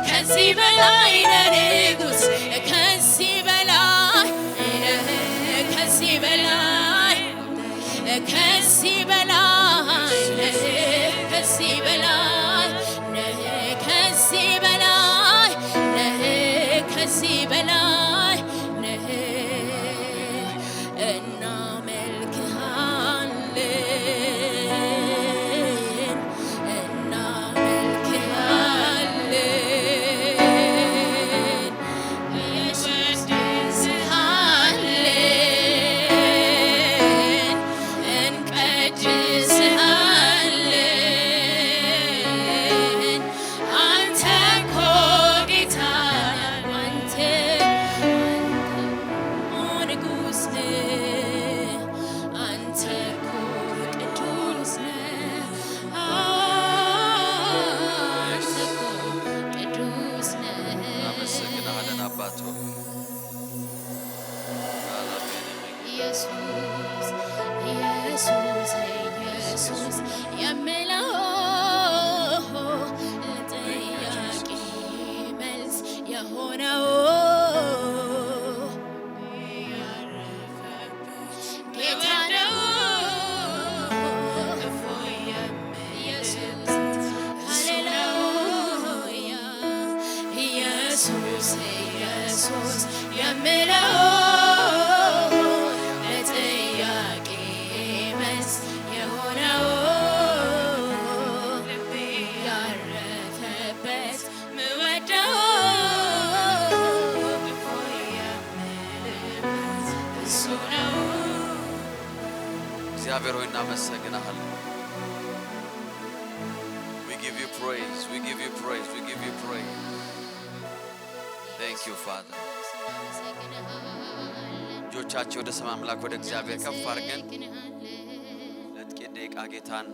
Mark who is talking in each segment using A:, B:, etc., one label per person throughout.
A: ከዚህ በላይ ንጉስ ከዚህ በላይ ከዚህ በላይ ከዚህ በላይ ከዚህ በላይ ከዚህ በላይ ከዚህ በላይ እናመልክሃለን እናመልክሃለን እንወድስሃለን እንቀድስሃለን አንተ እኮ ጌታ አንተ ንጉስ ነህ አንተ እኮ ቅዱስ ነህ አንተ እኮ ቅዱስ ነህ
B: እናመሰግናለን አባት ሆይ
A: ኢየሱስ ኢየሱስ ኢየሱስ የምለው ለጥያቄ መልስ የሆነው ጌታ ነው ኢየሱስ ሃሌሉያ ኢየሱስ ኢየሱስ የምለው ለጥያቄ መልስ የሆነው ልቤ ያረፈበት ምወደው እፎይ የምልበት እሱ ነው።
B: እግዚአብሔር ሆይ እናመሰግናለን። We give you praise, we give you praise, we give you praise. Thank you Father. እጆቻቸው ወደ ሰማይ አምላክ ወደ እግዚአብሔር ከፍ አድርገን ለጥቂት ደቂቃ ጌታን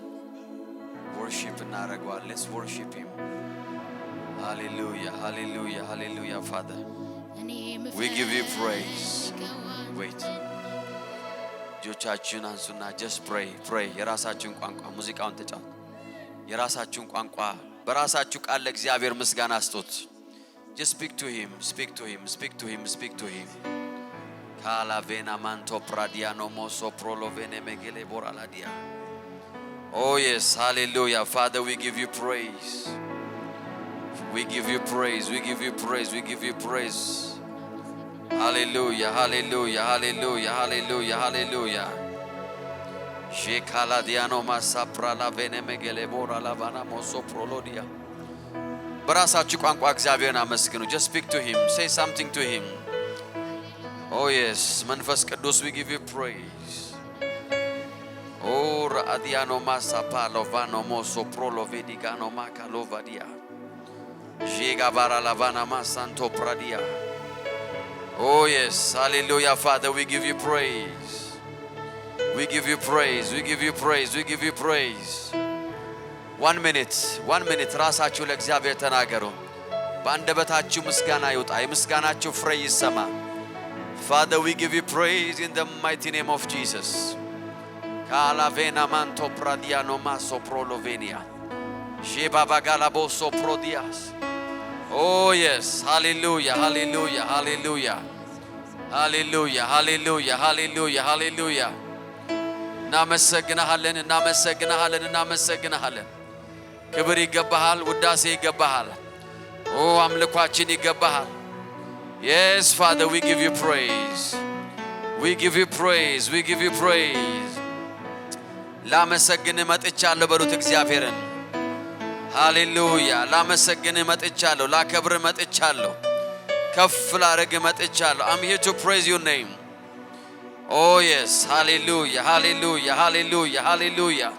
B: worship እናደርገዋለን. Let's worship him. Hallelujah, hallelujah, hallelujah Father. We give you praise. Wait. እጆቻችሁን አንሱና just pray, pray. የራሳችሁን ቋንቋ ሙዚቃውን ተጫወቱ። የራሳችሁን ቋንቋ በራሳችሁ ቃል ለእግዚአብሔር ምስጋና ስጡት። Just speak to him, speak to him, speak to him, speak to him. Kalavena manto pradiano moso prolovene megele boraladia. Oh yes, hallelujah. Father, we give you praise. We give you praise, we give you praise, we give you praise. Hallelujah, hallelujah, hallelujah, hallelujah, hallelujah. Shekala diano masa pralavene megele boralavana moso prolodia. በራሳችሁ ቋንቋ እግዚአብሔርን አመስግኑ. Just speak to him, say something to him. Oh yes, መንፈስ ቅዱስ we give you praise. Oh radiano masa palovano moso prolovedigano makalovadia. Jega baralavana masanto pradia. Oh yes, hallelujah Father, we give you praise. We give you praise, we give you praise, we give you praise. 1 minute ራሳችሁ ለእግዚአብሔር ተናገሩ። በአንደበታችሁ ምስጋና ይውጣ። የምስጋናችሁ ፍሬ ይሰማ። Father, we give you praise in the mighty name of Jesus. Kalavena manto pradiano maso prolovenia. Shebabagala so prodias. Oh yes, hallelujah, hallelujah, hallelujah. Hallelujah, hallelujah, hallelujah, hallelujah. እናመሰግንሃለን እናመሰግንሃለን እናመሰግንሃለን። ክብር ይገባሃል፣ ውዳሴ ይገባሃል። ኦ አምልኳችን ይገባሃል። Yes Father, we give you praise. We give you praise, we give you praise. ላመሰግን መጥቻለሁ በሉት እግዚአብሔርን። ሃሌሉያ ላመሰግን መጥቻለሁ፣ ላከብር መጥቻለሁ፣ ከፍ ላረግ መጥቻለሁ። I'm here to praise your name. Oh yes, hallelujah, hallelujah, hallelujah, hallelujah.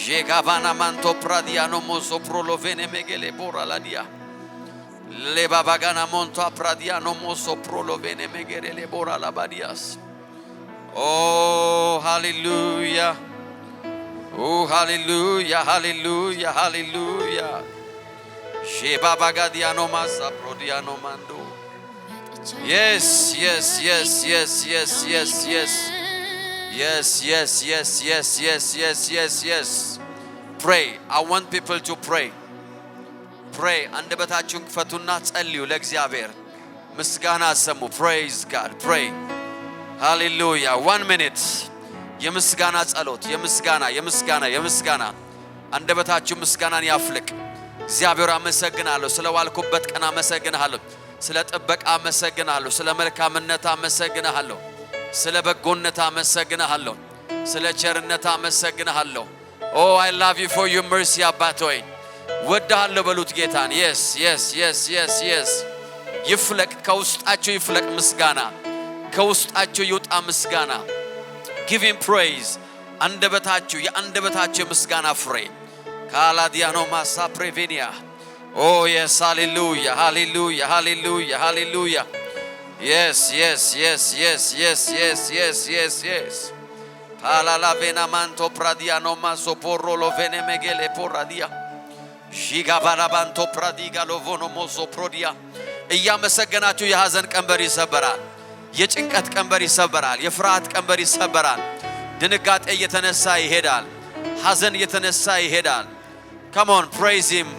B: Jegavana manto pradiano moso prolovene megele boraladia. Le babagana monto pradiano moso prolovene megele boralabadias. Oh hallelujah. Oh hallelujah, hallelujah, hallelujah. Shebabagadiano masa prodiano mando. Yes, yes, yes, yes, yes, yes, yes. Yes, yes, yes, yes, yes, yes, yes, yes. Pray. I want people to pray. pray አንደበታችሁን ክፈቱና ጸልዩ ለእግዚአብሔር ምስጋና አሰሙ praise God pray hallelujah 1 minute የምስጋና ጸሎት የምስጋና አንደበታችሁ ምስጋናን ያፍልቅ እግዚአብሔር አመሰግናለሁ ስለ ዋልኩበት ቀን አመሰግናለሁ ስለ ጥበቃ አመሰግናለሁ ስለ መልካምነት አመሰግናለሁ ስለ በጎነት አመሰግናለሁ ስለ ቸርነት አመሰግናለሁ oh I love you for your mercy አባቶይ ወዳለሁ በሉት ጌታን yes ይፍለቅ ከውስጣችሁ ይፍለቅ ምስጋና ከውስጣችሁ ይውጣ ምስጋና give him praise የአንደበታችሁ ምስጋና ፍሬ ካላዲያኖ ማሳ ፕሬቬኒያ oh yes hallelujah yes palala vena manto pradiano maso porrolo vene megele poradia jiga barabanto pradiga lovono moso prodia እያመሰገናችሁ የሐዘን ቀንበር ይሰበራል የጭንቀት ቀንበር ይሰበራል የፍርሃት ቀንበር ይሰበራል ድንጋጤ እየተነሳ ይሄዳል ሐዘን እየተነሳ ይሄዳል come on praise him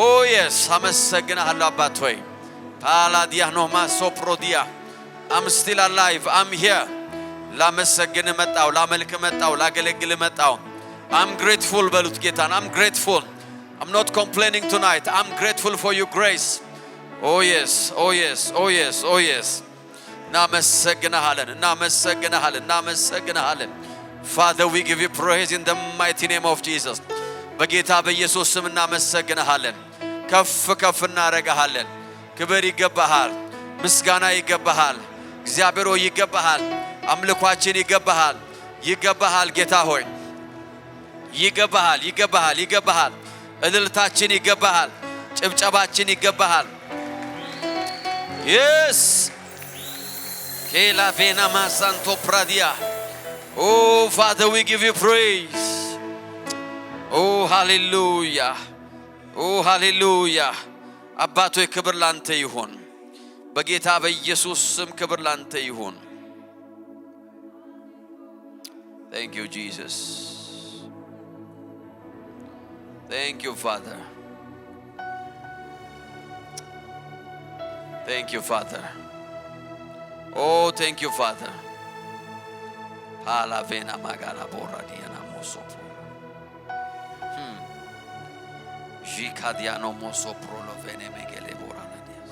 B: oh yes አመሰግናለሁ አባት ሆይ ፓላዲያኖ ማሶ ፕሮዲያ I'm still alive I'm here ላመሰግን መጣው ላመልክ መጣው ላገለግል መጣው I'm grateful በሉት ጌታን I'm grateful I'm not complaining tonight I'm grateful for your grace oh yes እናመሰግናለን Father we give you praise in the mighty name of Jesus በጌታ በኢየሱስ ስም እናመሰግናለን ከፍ እናረጋለን ክብር ይገባሃል ምስጋና ይገባሃል እግዚአብሔር ሆይ ይገባሃል አምልኳችን ይገባሃል ጌታ ሆይ ይገባሃል እልልታችን ይገባሃል ጭብጨባችን ይገባሃል yes kela vena masanto pradia oh Father we give you praise oh hallelujah አባቶ ክብር ላንተ ይሁን በጌታ በኢየሱስ ስም ክብር ላንተ ይሁን thank you Jesus thank you Father oh thank you Father hala vena magala boradiana moso jikadiano moso prolo vene megele boradias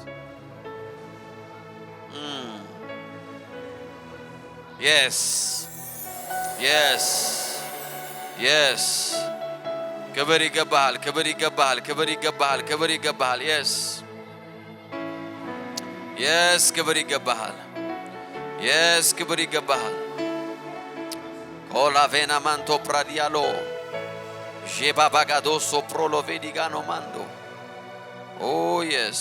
B: yes ክብር ይገባሃል yes ክብር ይገባሃል Ola vena manto pradialo Jeba bagado soprolo vedigano mando oh yes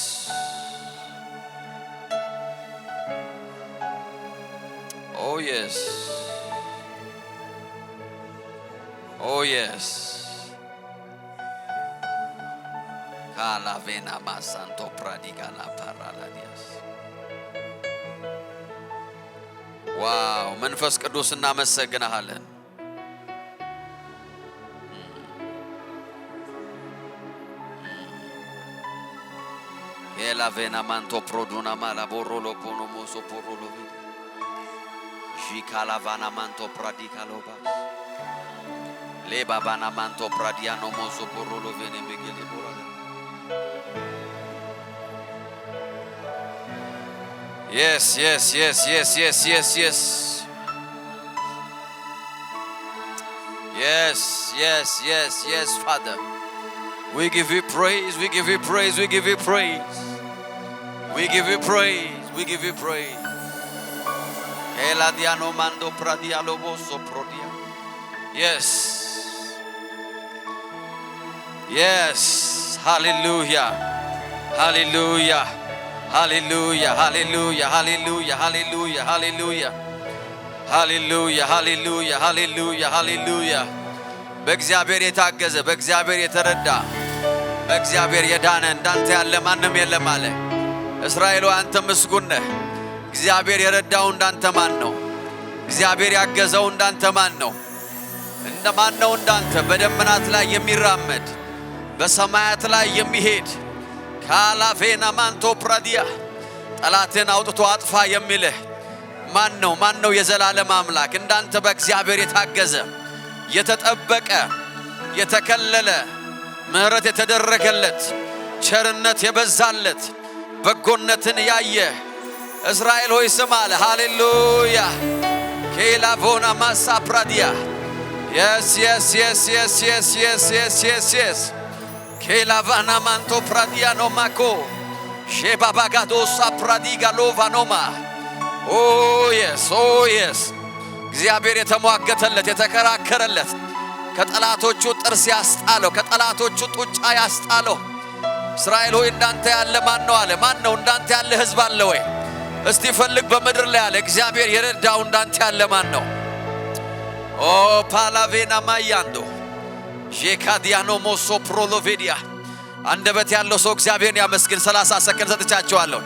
B: Kala vena masanto pradigala paraladias wow መንፈስ ቅዱስ እናመሰግናለን Ela vena manto produna mala borolo pono moso porolo vidi Jikala vana manto pradikaloba Le babana manto pradiano moso porolo vene megele borala Yes Father we give you praise Ela diano mando pradialo boso prodia yes hallelujah በእግዚአብሔር የታገዘ በእግዚአብሔር የተረዳ በእግዚአብሔር የዳነ እንዳንተ ያለ ማንም የለም አለ እስራኤል አንተ ምስጉን ነህ እግዚአብሔር የረዳው እንዳንተ ማን ነው እግዚአብሔር ያገዘው እንዳንተ ማን ነው እንደማን ነው እንዳንተ በደመናት ላይ የሚራመድ በሰማያት ላይ የሚሄድ ካላፌና ማንቶ ፕራዲያ ጠላትን አውጥቶ አጥፋ የሚልህ ማን ነው? ማን ነው የዘላለም አምላክ እንዳንተ በእግዚአብሔር የታገዘ የተጠበቀ የተከለለ ምህረት የተደረገለት ቸርነት የበዛለት በጎነትን ያየ እስራኤል ሆይ ስማ አለ። ሃሌሉያ ኬላቮና ማሳ ፕራዲያ yes yes yes yes yes yes yes yes yes ኬላቫና ማንቶ ፕራዲያ ኖ ማኮ ሼባባጋዶሳ ፕራዲጋ ሎቫኖማ oh yes oh yes እግዚአብሔር የተሟገተለት የተከራከረለት ከጠላቶቹ ጥርስ ያስጣለው ከጠላቶቹ ጡጫ ያስጣለው እስራኤል ሆይ እንዳንተ ያለ ማን ነው አለ። ማን ነው እንዳንተ ያለ ሕዝብ አለ ወይ? እስቲ ፈልግ በምድር ላይ አለ። እግዚአብሔር የረዳው እንዳንተ ያለ ማን ነው? ኦ ፓላቬና ማያንዶ ጄካዲያኖ ሞሶ ፕሮሎቬዲያ አንደበት ያለው ሰው እግዚአብሔርን ያመስግን። 30 ሰከንድ ሰጥቻቸዋለሁ።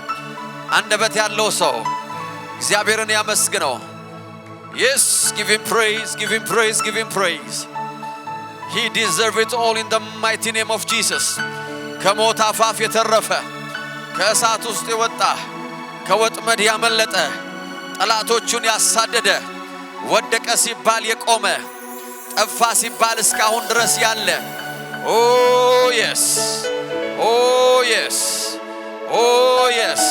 B: አንደበት ያለው ሰው እግዚአብሔርን ያመስግነው። yes give him praise give him praise give him praise he deserves it all in the mighty name of Jesus ከሞት አፋፍ የተረፈ ከእሳት ውስጥ የወጣ ከወጥመድ ያመለጠ ጠላቶቹን ያሳደደ ወደቀ ሲባል የቆመ ጠፋ ሲባል እስካሁን ድረስ ያለ oh yes oh yes oh yes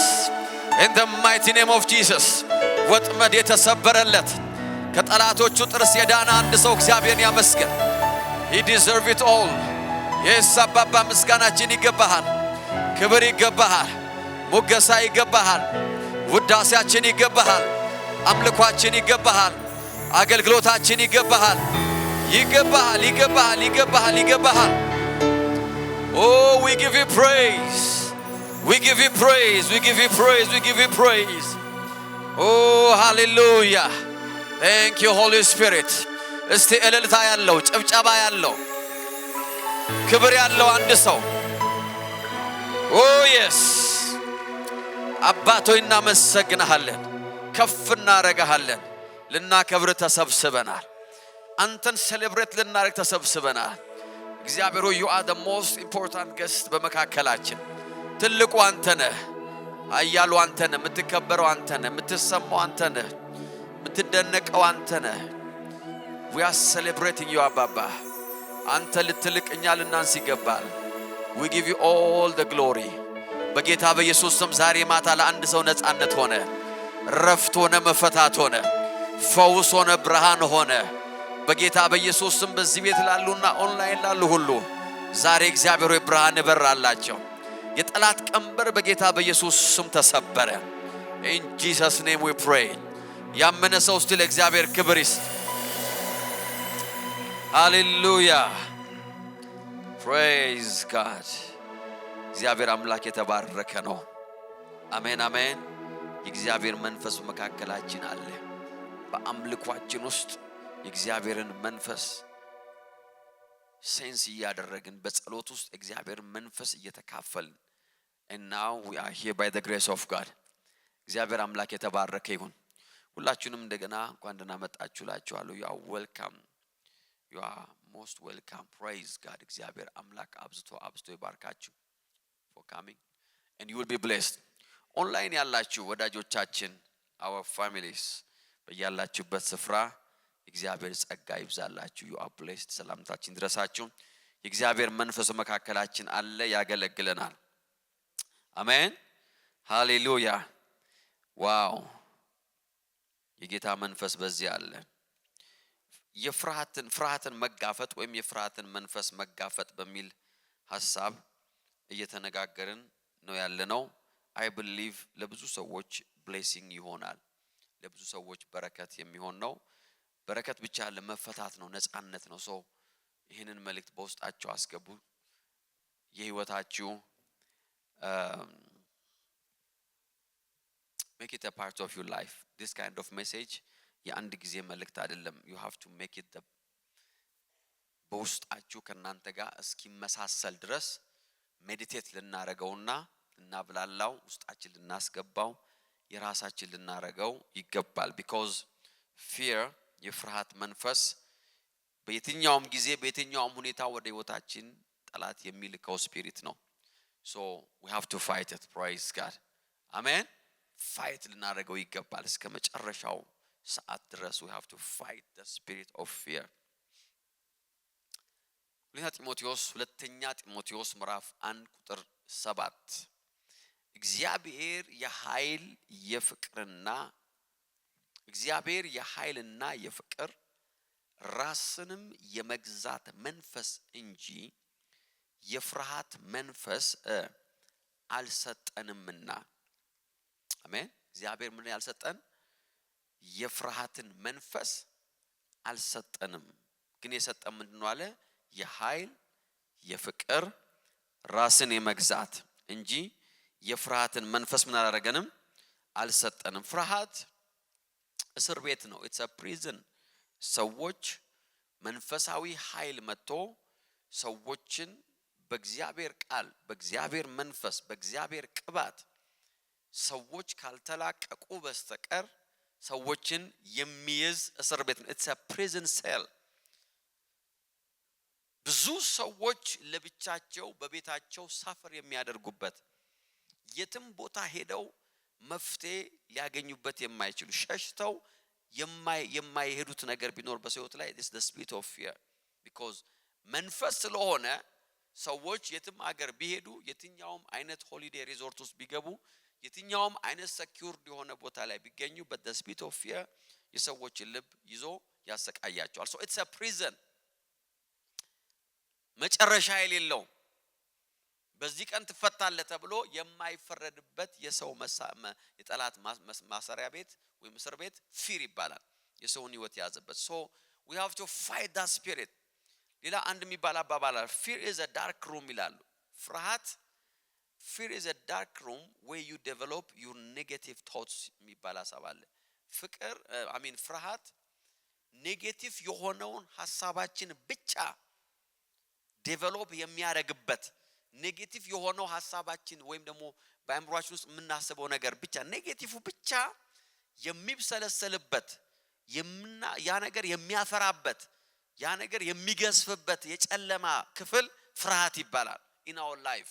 B: in the mighty name of Jesus ወጥመድ የተሰበረለት ከጠላቶቹ ጥርስ የዳነ አንድ ሰው እግዚአብሔርን ያመስግን። he deserves it all yes አባባ ምስጋናችን ይገባሃል፣ ክብር ይገባሃል፣ ሞገሳ ይገባሃል፣ ውዳሴያችን ይገባሃል፣ አምልኳችን ይገባሃል፣ አገልግሎታችን ይገባሃል ይገባሃል ይገባሃል ይገባሃል ይገባሃል oh we give you praise we give you praise we give you praise we give you praise oh hallelujah thank you Holy Spirit እስቲ እልልታ ያለው ጭብጨባ ያለው ክብር ያለው አንድ ሰው oh yes አባቶ እናመሰግንሃለን ከፍ እናረጋሃለን ልናከብር ተሰብስበናል አንተን ሴሌብሬት ልናረግ ተሰብስበናል እግዚአብሔር ሆይ you are the most important guest በመካከላችን ትልቁ አንተ ነህ አያሉ አንተ ነህ የምትከበረው አንተ ነህ የምትሰማው አንተ ነህ የምትደነቀው አንተ ነህ we are celebrating you አባባ አንተ ልትልቅኛ ልናንስ ይገባል we give you all the glory በጌታ በኢየሱስ ስም ዛሬ ማታ ለአንድ ሰው ነጻነት ሆነ ረፍት ሆነ መፈታት ሆነ ፈውስ ሆነ ብርሃን ሆነ በጌታ በኢየሱስ ስም በዚህ ቤት ላሉና ኦንላይን ላሉ ሁሉ ዛሬ እግዚአብሔር ሆይ ብርሃን ይበራላቸው የጠላት ቀንበር በጌታ በኢየሱስ ስም ተሰበረ in Jesus name we pray ያመነ ሰው እስቲ ለእግዚአብሔር ክብር ይስጥ hallelujah praise God እግዚአብሔር አምላክ የተባረከ ነው አሜን አሜን የእግዚአብሔር መንፈስ በመካከላችን አለ በአምልኳችን ውስጥ የእግዚአብሔርን መንፈስ ሴንስ ያደረግን በጸሎት ውስጥ እግዚአብሔር መንፈስ እየተካፈልን and now we are here by the grace of God እግዚአብሔር አምላክ የተባረከ ይሁን ሁላችሁንም እንደገና እንኳን ደህና መጣችሁ ላችኋለሁ you are welcome you are most welcome praise God እግዚአብሔር አምላክ አብዝቶ ይባርካችሁ for coming and you will be blessed online ያላችሁ ወዳጆቻችን our families በያላችሁበት ስፍራ እግዚአብሔር ጸጋ ይብዛላችሁ you are blessed ሰላምታችን ድረሳችሁ የእግዚአብሔር መንፈስ መካከላችን አለ ያገለግለናል አሜን ሃሌሉያ ዋው የጌታ መንፈስ በዚህ አለ ፍርሃትን መጋፈጥ ወይም የፍርሃትን መንፈስ መጋፈጥ በሚል ሐሳብ እየተነጋገርን ነው ያለነው I believe ለብዙ ሰዎች blessing ይሆናል ለብዙ ሰዎች በረከት የሚሆን ነው በረከት ብቻ ለመፈታት ነው ነጻነት ነው ሰው ይሄንን መልእክት በውስጣችሁ አስገቡ የህይወታችሁ make it a part of your life this kind of message የአንድ ጊዜ መልእክት አይደለም you have to make it the በውስጣችሁ ከናንተ ጋር እስኪመሳሰል ድረስ ሜዲቴት ልናረጋውና እናብላላው ውስጣችን ልናስገባው የራሳችን ልናረጋው ይገባል because fear የፍርሃት መንፈስ በየትኛውም ጊዜ በየትኛውም ሁኔታ ወደ ህይወታችን ጠላት የሚልከው ስፒሪት ነው። so we have to fight it. praise God. amen. ፋይት ልናደርገው ይገባል እስከ መጨረሻው ሰዓት ድረስ we have to fight the spirit of fear. ሁለተኛ ጢሞቴዎስ ምዕራፍ 1 ቁጥር 7 እግዚአብሔር የኃይልና የፍቅር ራስንም የመግዛት መንፈስ እንጂ የፍርሃት መንፈስ አልሰጠንምና። አሜን። እግዚአብሔር ምን ያልሰጠን? የፍርሃትን መንፈስ አልሰጠንም። ግን የሰጠን ምንድነው አለ? የኃይል የፍቅር ራስን የመግዛት እንጂ የፍርሃትን መንፈስ ምን አላደረገንም? አልሰጠንም። ፍርሃት እስር ቤት ነው። it's a prison. ሰዎች መንፈሳዊ ኃይል መጥቶ ሰዎችን በእግዚአብሔር ቃል በእግዚአብሔር መንፈስ በእግዚአብሔር ቅባት ሰዎች ካልተላቀቁ በስተቀር ሰዎችን የሚይዝ እስር ቤት ነው። it's a prison cell. ብዙ ሰዎች ለብቻቸው በቤታቸው ሳፈር የሚያደርጉበት የትም ቦታ ሄደው መፍትሄ ሊያገኙበት የማይችሉ ሸሽተው የማይሄዱት ነገር ቢኖር በሰውት ላይ this the spirit of fear. because መንፈስ ስለሆነ ሰዎች የትም ሀገር ቢሄዱ የትኛውም አይነት ሆሊዴይ ሪዞርት ውስጥ ቢገቡ የትኛውም አይነት secured የሆነ ቦታ ላይ ቢገኙ but the spirit of fear የሰዎችን ልብ ይዞ ያሰቃያቸዋል. so it's a prison. መጨረሻ የሌለው በዚህ ቀን ትፈታለህ ተብሎ የማይፈረድበት የሰው የጠላት ማሰሪያ ቤት ወይም እስር ቤት ፊር ይባላል። የሰውን ህይወት ያዘበት. so we have to fight that spirit. ሌላ አንድ የሚባል አባባል አለ fear is a dark room ይላሉ። ፍርሃት fear is a dark room where you develop your negative thoughts የሚባል ሐሳብ አለ። ፍርሃት ኔጌቲቭ የሆነውን ሐሳባችን ብቻ ዴቨሎፕ የሚያደርግበት ኔጌቲቭ የሆነው ሐሳባችን ወይም ደግሞ በአእምሮአችን ውስጥ የምናስበው ነገር ብቻ ኔጌቲቭ ብቻ የሚብሰለሰልበት ያ ነገር የሚያፈራበት ያ ነገር የሚገስፍበት የጨለማ ክፍል ፍርሃት ይባላል in our life.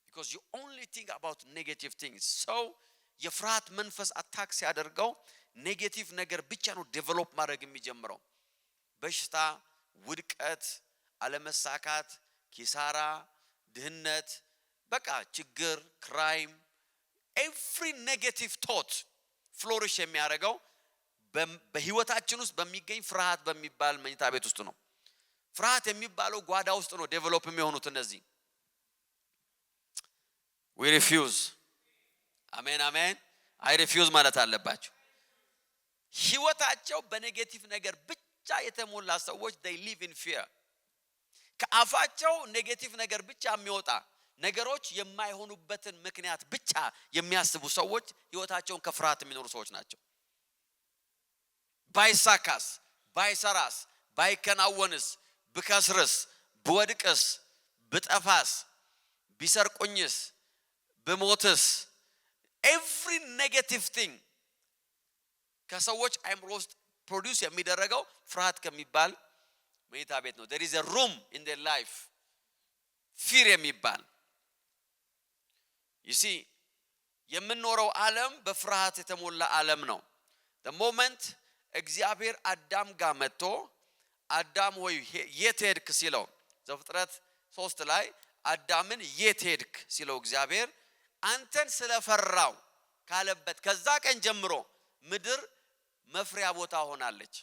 B: because you only think about negative things. so የፍርሃት መንፈስ አታክ ሲያደርገው ኔጌቲቭ ነገር ብቻ ነው ዴቨሎፕ ማድረግ የሚጀምረው። በሽታ፣ ውድቀት፣ አለመሳካት፣ ኪሳራ፣ ድህነት፣ በቃ ችግር፣ ክራይም every negative thought flourish የሚያደርገው በህይወታችን ውስጥ በሚገኝ ፍርሃት በሚባል መኝታ ቤት ውስጥ ነው። ፍርሃት የሚባለው ጓዳ ውስጥ ነው ዴቨሎፕ የሚሆኑት እነዚህ። we refuse. አሜን አሜን። I refuse ማለት አለባቸው። ህይወታቸው በኔጌቲቭ ነገር ብቻ የተሞላ ሰዎች they live in fear. ከአፋቸው ኔጌቲቭ ነገር ብቻ የሚወጣ ነገሮች የማይሆኑበትን ምክንያት ብቻ የሚያስቡ ሰዎች ህይወታቸውን ከፍርሃት የሚኖሩ ሰዎች ናቸው። ባይሳካስ፣ ባይሰራስ፣ ባይከናወንስ፣ ብከስርስ፣ ብወድቅስ፣ ብጠፋስ፣ ቢሰርቁኝስ፣ ብሞትስ every negative thing ከሰዎች አእምሮ ውስጥ ፕሮዲዩስ የሚደረገው ፍርሃት ከሚባል መኝታ ቤት ነው። there is a room in their life fear የሚባል you see የምንኖረው ዓለም በፍርሃት የተሞላ ዓለም ነው። the moment እግዚአብሔር አዳም ጋር መጥቶ አዳም ወይ የት ሄድክ ሲለው ዘፍጥረት 3 ላይ አዳምን የት ሄድክ ሲለው እግዚአብሔር አንተን ስለፈራው ካለበት ከዛ ቀን ጀምሮ ምድር መፍሪያ ቦታ ሆናለች።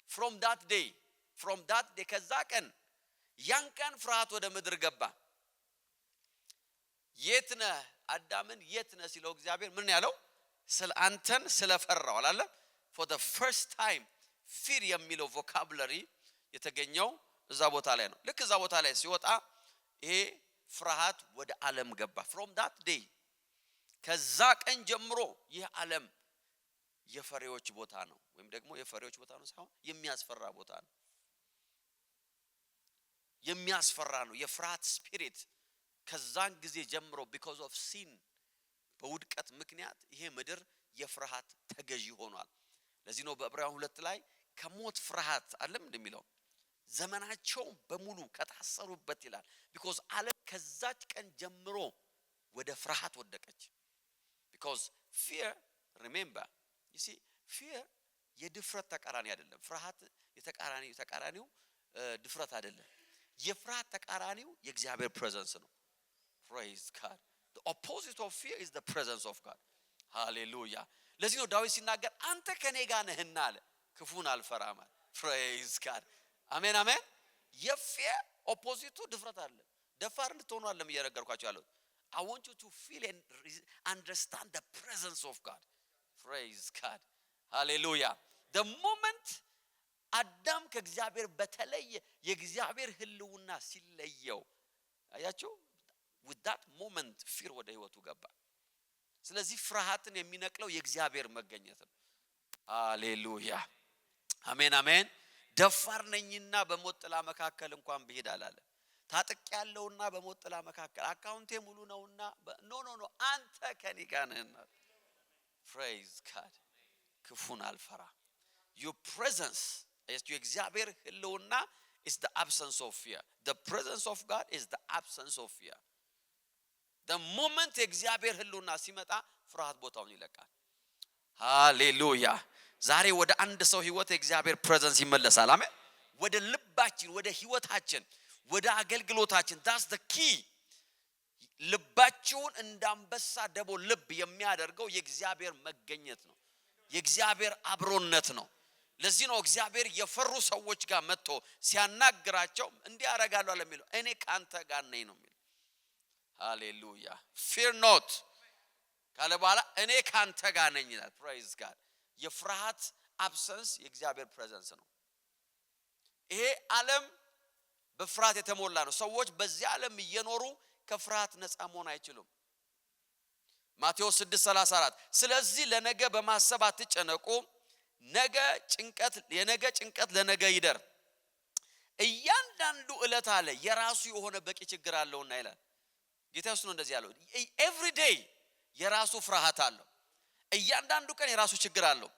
B: from that day ከዛ ቀን ያን ቀን ፍርሃት ወደ ምድር ገባ። የት ነህ አዳምን የት ነህ ሲለው እግዚአብሔር ምን ያለው? ስለ አንተን ስለፈራው አላለ። for the first time fear የሚለው vocabulary የተገኘው እዛ ቦታ ላይ ነው። ልክ እዛ ቦታ ላይ ሲወጣ ይሄ ፍርሃት ወደ ዓለም ገባ። from that day ከዛ ቀን ጀምሮ ይህ ዓለም የፈሪዎች ቦታ ነው። ወይም ደግሞ የፈሪዎች ቦታ ነው ሳይሆን የሚያስፈራ ቦታ ነው። የሚያስፈራ ነው። የፍርሃት ስፒሪት ከዛን ጊዜ ጀምሮ because of sin በውድቀት ምክንያት ይሄ ምድር የፍርሃት ተገዢ ሆኗል። ለዚህ ነው በዕብራውያን 2 ላይ ከሞት ፍርሃት አለም እንደሚለው ዘመናቸው በሙሉ ከታሰሩበት ይላል because ዓለም ከዛች ቀን ጀምሮ ወደ ፍርሃት ወደቀች because fear remember you see fear የድፍረት ተቃራኒ አይደለም ፍርሃት የተቃራኒው ድፍረት አይደለም የፍርሃት ተቃራኒው የእግዚአብሔር presence ነው praise God the opposite of fear is the presence of God hallelujah ለዚህ ነው ዳዊት ሲናገር አንተ ከኔ ጋር ነህና አለ ክፉን አልፈራም praise God አሜን አሜን የፊር ኦፖዚቱ ድፍረት አይደለም ደፋር እንድትሆኑ አይደለም እየነገርኳችሁ ያለው I want you to feel and understand the presence of God praise God hallelujah the moment አዳም ከእግዚአብሔር በተለየ የእግዚአብሔር ህልውና ሲለየው አያችሁ with that moment fear ወደ ህይወቱ ገባ ስለዚህ ፍርሃትን የሚነቅለው የእግዚአብሔር መገኘት ነው ሃሌሉያ አሜን አሜን ደፋር ነኝና በሞት ጥላ መካከል እንኳን ብሄድ አላለ ታጥቅ ያለውና በሞት ጥላ መካከል አካውንቴ ሙሉ ነውና ኖ አንተ ከኔ ጋር ነህና praise God ክፉን አልፈራ your presence is your እግዚአብሔር ህልውና is the absence of fear the presence of God is the absence of fear the moment እግዚአብሔር ህልውና ሲመጣ ፍርሃት ቦታውን ይለቃል ሃሌሉያ ዛሬ ወደ አንድ ሰው ህይወት እግዚአብሔር presence ይመለሳል አሜን ወደ ልባችን ወደ ህይወታችን ወደ አገልግሎታችን that's the key ልባችሁን እንዳንበሳ ደቦ ልብ የሚያደርገው የእግዚአብሔር መገኘት ነው የእግዚአብሔር አብሮነት ነው ለዚህ ነው እግዚአብሔር የፈሩ ሰዎች ጋር መጥቶ ሲያናግራቸው እንዲያረጋሉ አለ የሚለው እኔ ካንተ ጋር ነኝ ነው የሚለው ሃሌሉያ fear not ካለ በኋላ እኔ ካንተ ጋር ነኝ ይላል praise God የፍርሃት አብሰንስ የእግዚአብሔር presence ነው ይሄ ዓለም በፍርሃት የተሞላ ነው ሰዎች በዚህ ዓለም እየኖሩ ከፍርሃት ነፃ መሆን አይችሉም ማቴዎስ 6:34 ስለዚህ ለነገ በማሰብ አትጨነቁ የነገ ጭንቀት ለነገ ይደር እያንዳንዱ ዕለት አለ የራሱ የሆነ በቂ ችግር አለውና ይላል ጌታ ኢየሱስ ነው እንደዚህ ያለው every day የራሱ ፍርሃት አለው እያንዳንዱ ቀን የራሱ ችግር አለው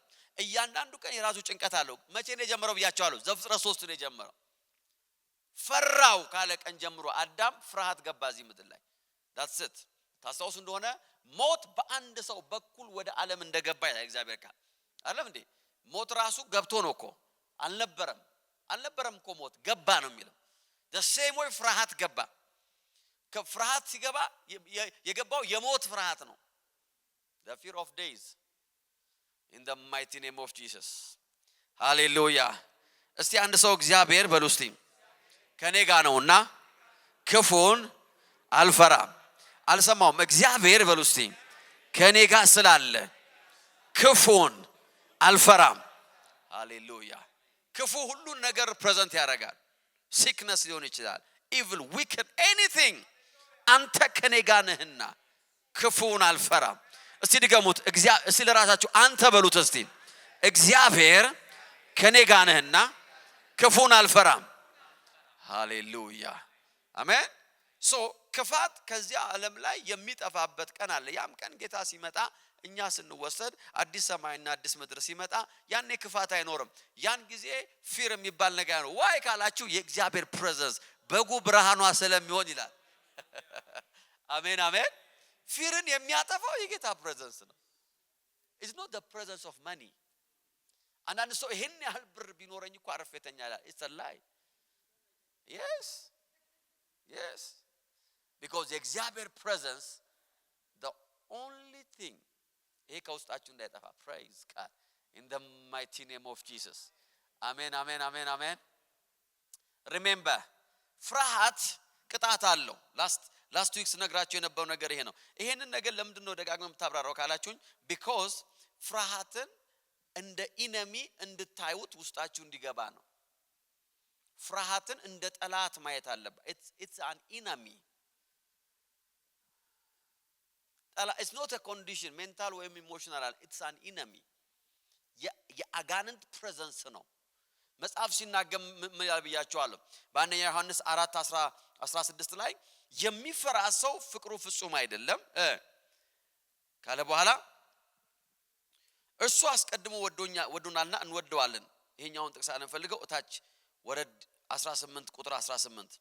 B: እያንዳንዱ ቀን የራሱ ጭንቀት አለው መቼ ነው የጀመረው ብያቸዋለሁ ዘፍጥረት 3 ነው የጀመረው ፈራው ካለ ቀን ጀምሮ አዳም ፍርሃት ገባ እዚህ ምድር ላይ that's it ታስታውሱ እንደሆነ ሞት በአንድ ሰው በኩል ወደ ዓለም እንደገባ ይላል እግዚአብሔር ቃል አይደለም እንዴ ሞት ራሱ ገብቶ ነው እኮ አልነበረም እኮ ሞት ገባ ነው የሚለው the same way ፍርሃት ገባ ከፍርሃት ሲገባ የገባው የሞት ፍርሃት ነው the fear of days in the mighty name of Jesus hallelujah እስቲ አንድ ሰው እግዚአብሔር በሉ እስቲ ከኔ ጋር ነውና ክፉን አልፈራም አልሰማውም እግዚአብሔር በሉ እስቲ ከኔ ጋር ስላለ ክፉን አልፈራም ሃሌሉያ ክፉ ሁሉን ነገር ፕሬዘንት ያደርጋል sickness ሊሆን ይችላል evil wicked anything አንተ ከኔ ጋር ነህና ክፉን አልፈራም እስቲ ድገሙት እስቲ ለራሳችሁ አንተ በሉት እስቲ እግዚአብሔር ከኔ ጋር ነህና ክፉን አልፈራም ሃሌሉያ አሜን ሶ ክፋት ከዚህ ዓለም ላይ የሚጠፋበት ቀን አለ ያም ቀን ጌታ ሲመጣ እኛ ስንወሰድ አዲስ ሰማይና አዲስ ምድር ሲመጣ ያኔ ክፋት አይኖርም ያን ጊዜ ፊር የሚባል ነገር ነው ዋይ ካላችሁ የእግዚአብሔር presence በጉ ብርሃኗ ስለሚሆን ይላል አሜን አሜን ፊርን የሚያጠፋው የጌታ presence ነው it's not the presence of money አንዳንድ ሰው ይሄን ያህል ብር ቢኖረኝ እኮ አረፈተኛ ይላል it's a lie yes because the እግዚአብሔር presence the only thing ይሄ ከውስጣችሁ እንዳይጠፋ praise God in the mighty name of Jesus amen amen amen amen remember ፍርሃት ቅጣት አለው last week ስነግራችሁ የነበረው ነገር ይሄ ነው ይሄንን ነገር ለምንድን ነው ደጋግመን ተብራራው ካላችሁኝ because ፍርሃትን እንደ ኢነሚ እንድታዩት ውስጣችሁ እንዲገባ ነው ፍርሃትን እንደ ጠላት ማየት አለበት it's an enemy it's not a condition mental or emotional it's an enemy የአጋንንት presence ነው መጽሐፍ ሲናገር ምን ያልብያችኋለሁ በአንደኛ ዮሐንስ 4:16 ላይ የሚፈራ ሰው ፍቅሩ ፍጹም አይደለም ካለ በኋላ እርሱ አስቀድሞ ወዶናልና እንወደዋለን ይሄኛውን ጥቅስ አንፈልገው እታች ወረድ 18 ቁጥር 18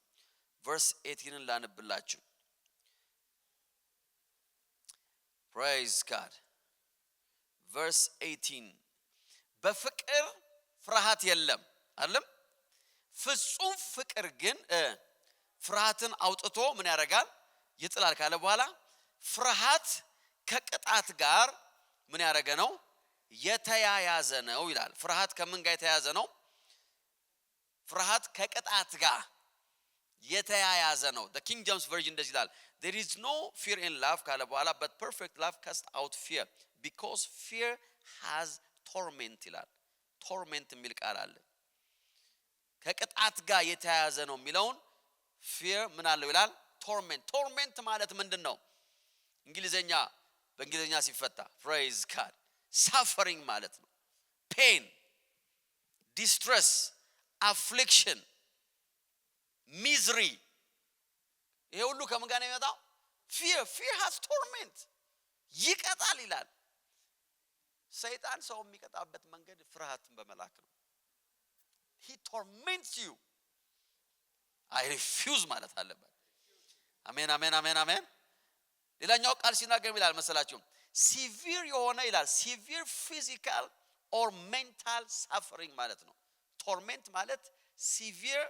B: verse 18 ላነብላችሁ። praise God verse 18 በፍቅር ፍርሃት የለም አይደለም ፍጹም ፍቅር ግን ፍርሃትን አውጥቶ ምን ያደርጋል ይጥላል ካለ በኋላ ፍርሃት ከቅጣት ጋር ምን ያደረገ ነው የተያያዘ ነው ይላል። ፍርሃት ከምን ጋር የተያያዘ ነው? ፍርሃት ከቅጣት ጋር የተያያዘ ነው። the King James version እንደዚህ ይላል there is no fear in love ካለ በኋላ but perfect love casts out fear because fear has torment ይላል። torment የሚል ቃል አለ። ከቅጣት ጋር የተያያዘ ነው የሚለውን fear ምን አለው ይላል torment። torment ማለት ምንድነው? እንግሊዘኛ በእንግሊዘኛ ሲፈታ praise God suffering ማለት ነው። pain, distress, affliction, misery ይሄ ሁሉ ከምን ጋር ነው የሚመጣው? fear has torment ይቀጣል ይላል። ሰይጣን ሰው የሚቀጣበት መንገድ ፍርሃትን በመላክ ነው። he torments you I refuse ማለት አለበት። አሜን አሜን አሜን አሜን። ሌላኛው ቃል ሲናገር ይላል መሰላችሁ severe የሆነ ይላል severe physical or mental suffering ማለት ነው። torment ማለት severe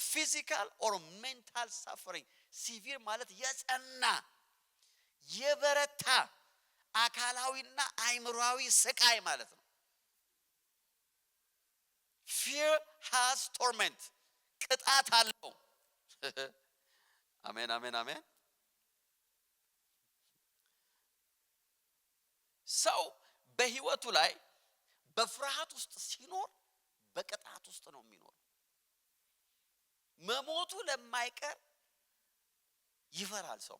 B: physical or mental suffering severe ማለት የጸና የበረታ አካላዊና አእምሮአዊ ስቃይ ማለት ነው። fear has torment ቅጣት አለው። አሜን አሜን አሜን። ሰው በህይወቱ ላይ በፍርሃት ውስጥ ሲኖር በቅጣት ውስጥ ነው የሚኖር። መሞቱ ለማይቀር ይፈራል ሰው።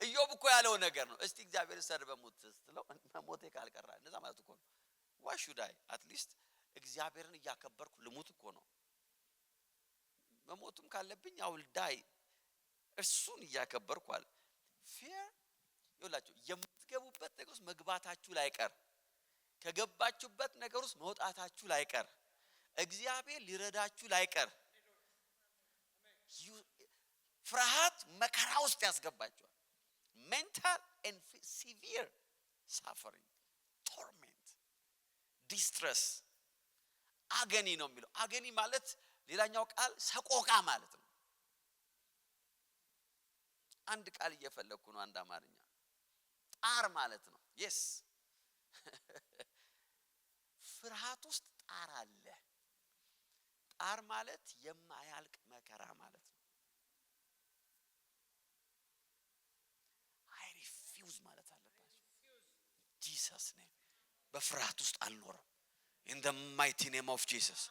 B: ኢዮብ እኮ ያለው ነገር ነው። እስቲ እግዚአብሔር ሰር በሞት ስትለው መሞቴ ካልቀራ እንደዛ ማለት እኮ ነው። why should I at least እግዚአብሔርን እያከበርኩ ልሙት እኮ ነው። መሞቱም ካለብኝ I will die እርሱን እያከበርኩ አለ። fear ይላችሁ የምትገቡበት ነገር ውስጥ መግባታችሁ ላይቀር ከገባችሁበት ነገር ውስጥ መውጣታችሁ ላይቀር እግዚአብሔር ሊረዳችሁ ላይቀር ፍርሃት መከራ ውስጥ ያስገባችኋል። mental and severe suffering torment distress agony ነው የሚለው። agony ማለት ሌላኛው ቃል ሰቆቃ ማለት ነው። አንድ ቃል እየፈለኩ ነው አንድ አማርኛ ጣር ማለት ነው። yes ፍርሃት ውስጥ ጣር አለ። ጣር ማለት የማያልቅ መከራ ማለት ነው። I refuse ማለት አለባችሁ። Jesus name በፍርሃት ውስጥ አልኖርም። in the mighty name of Jesus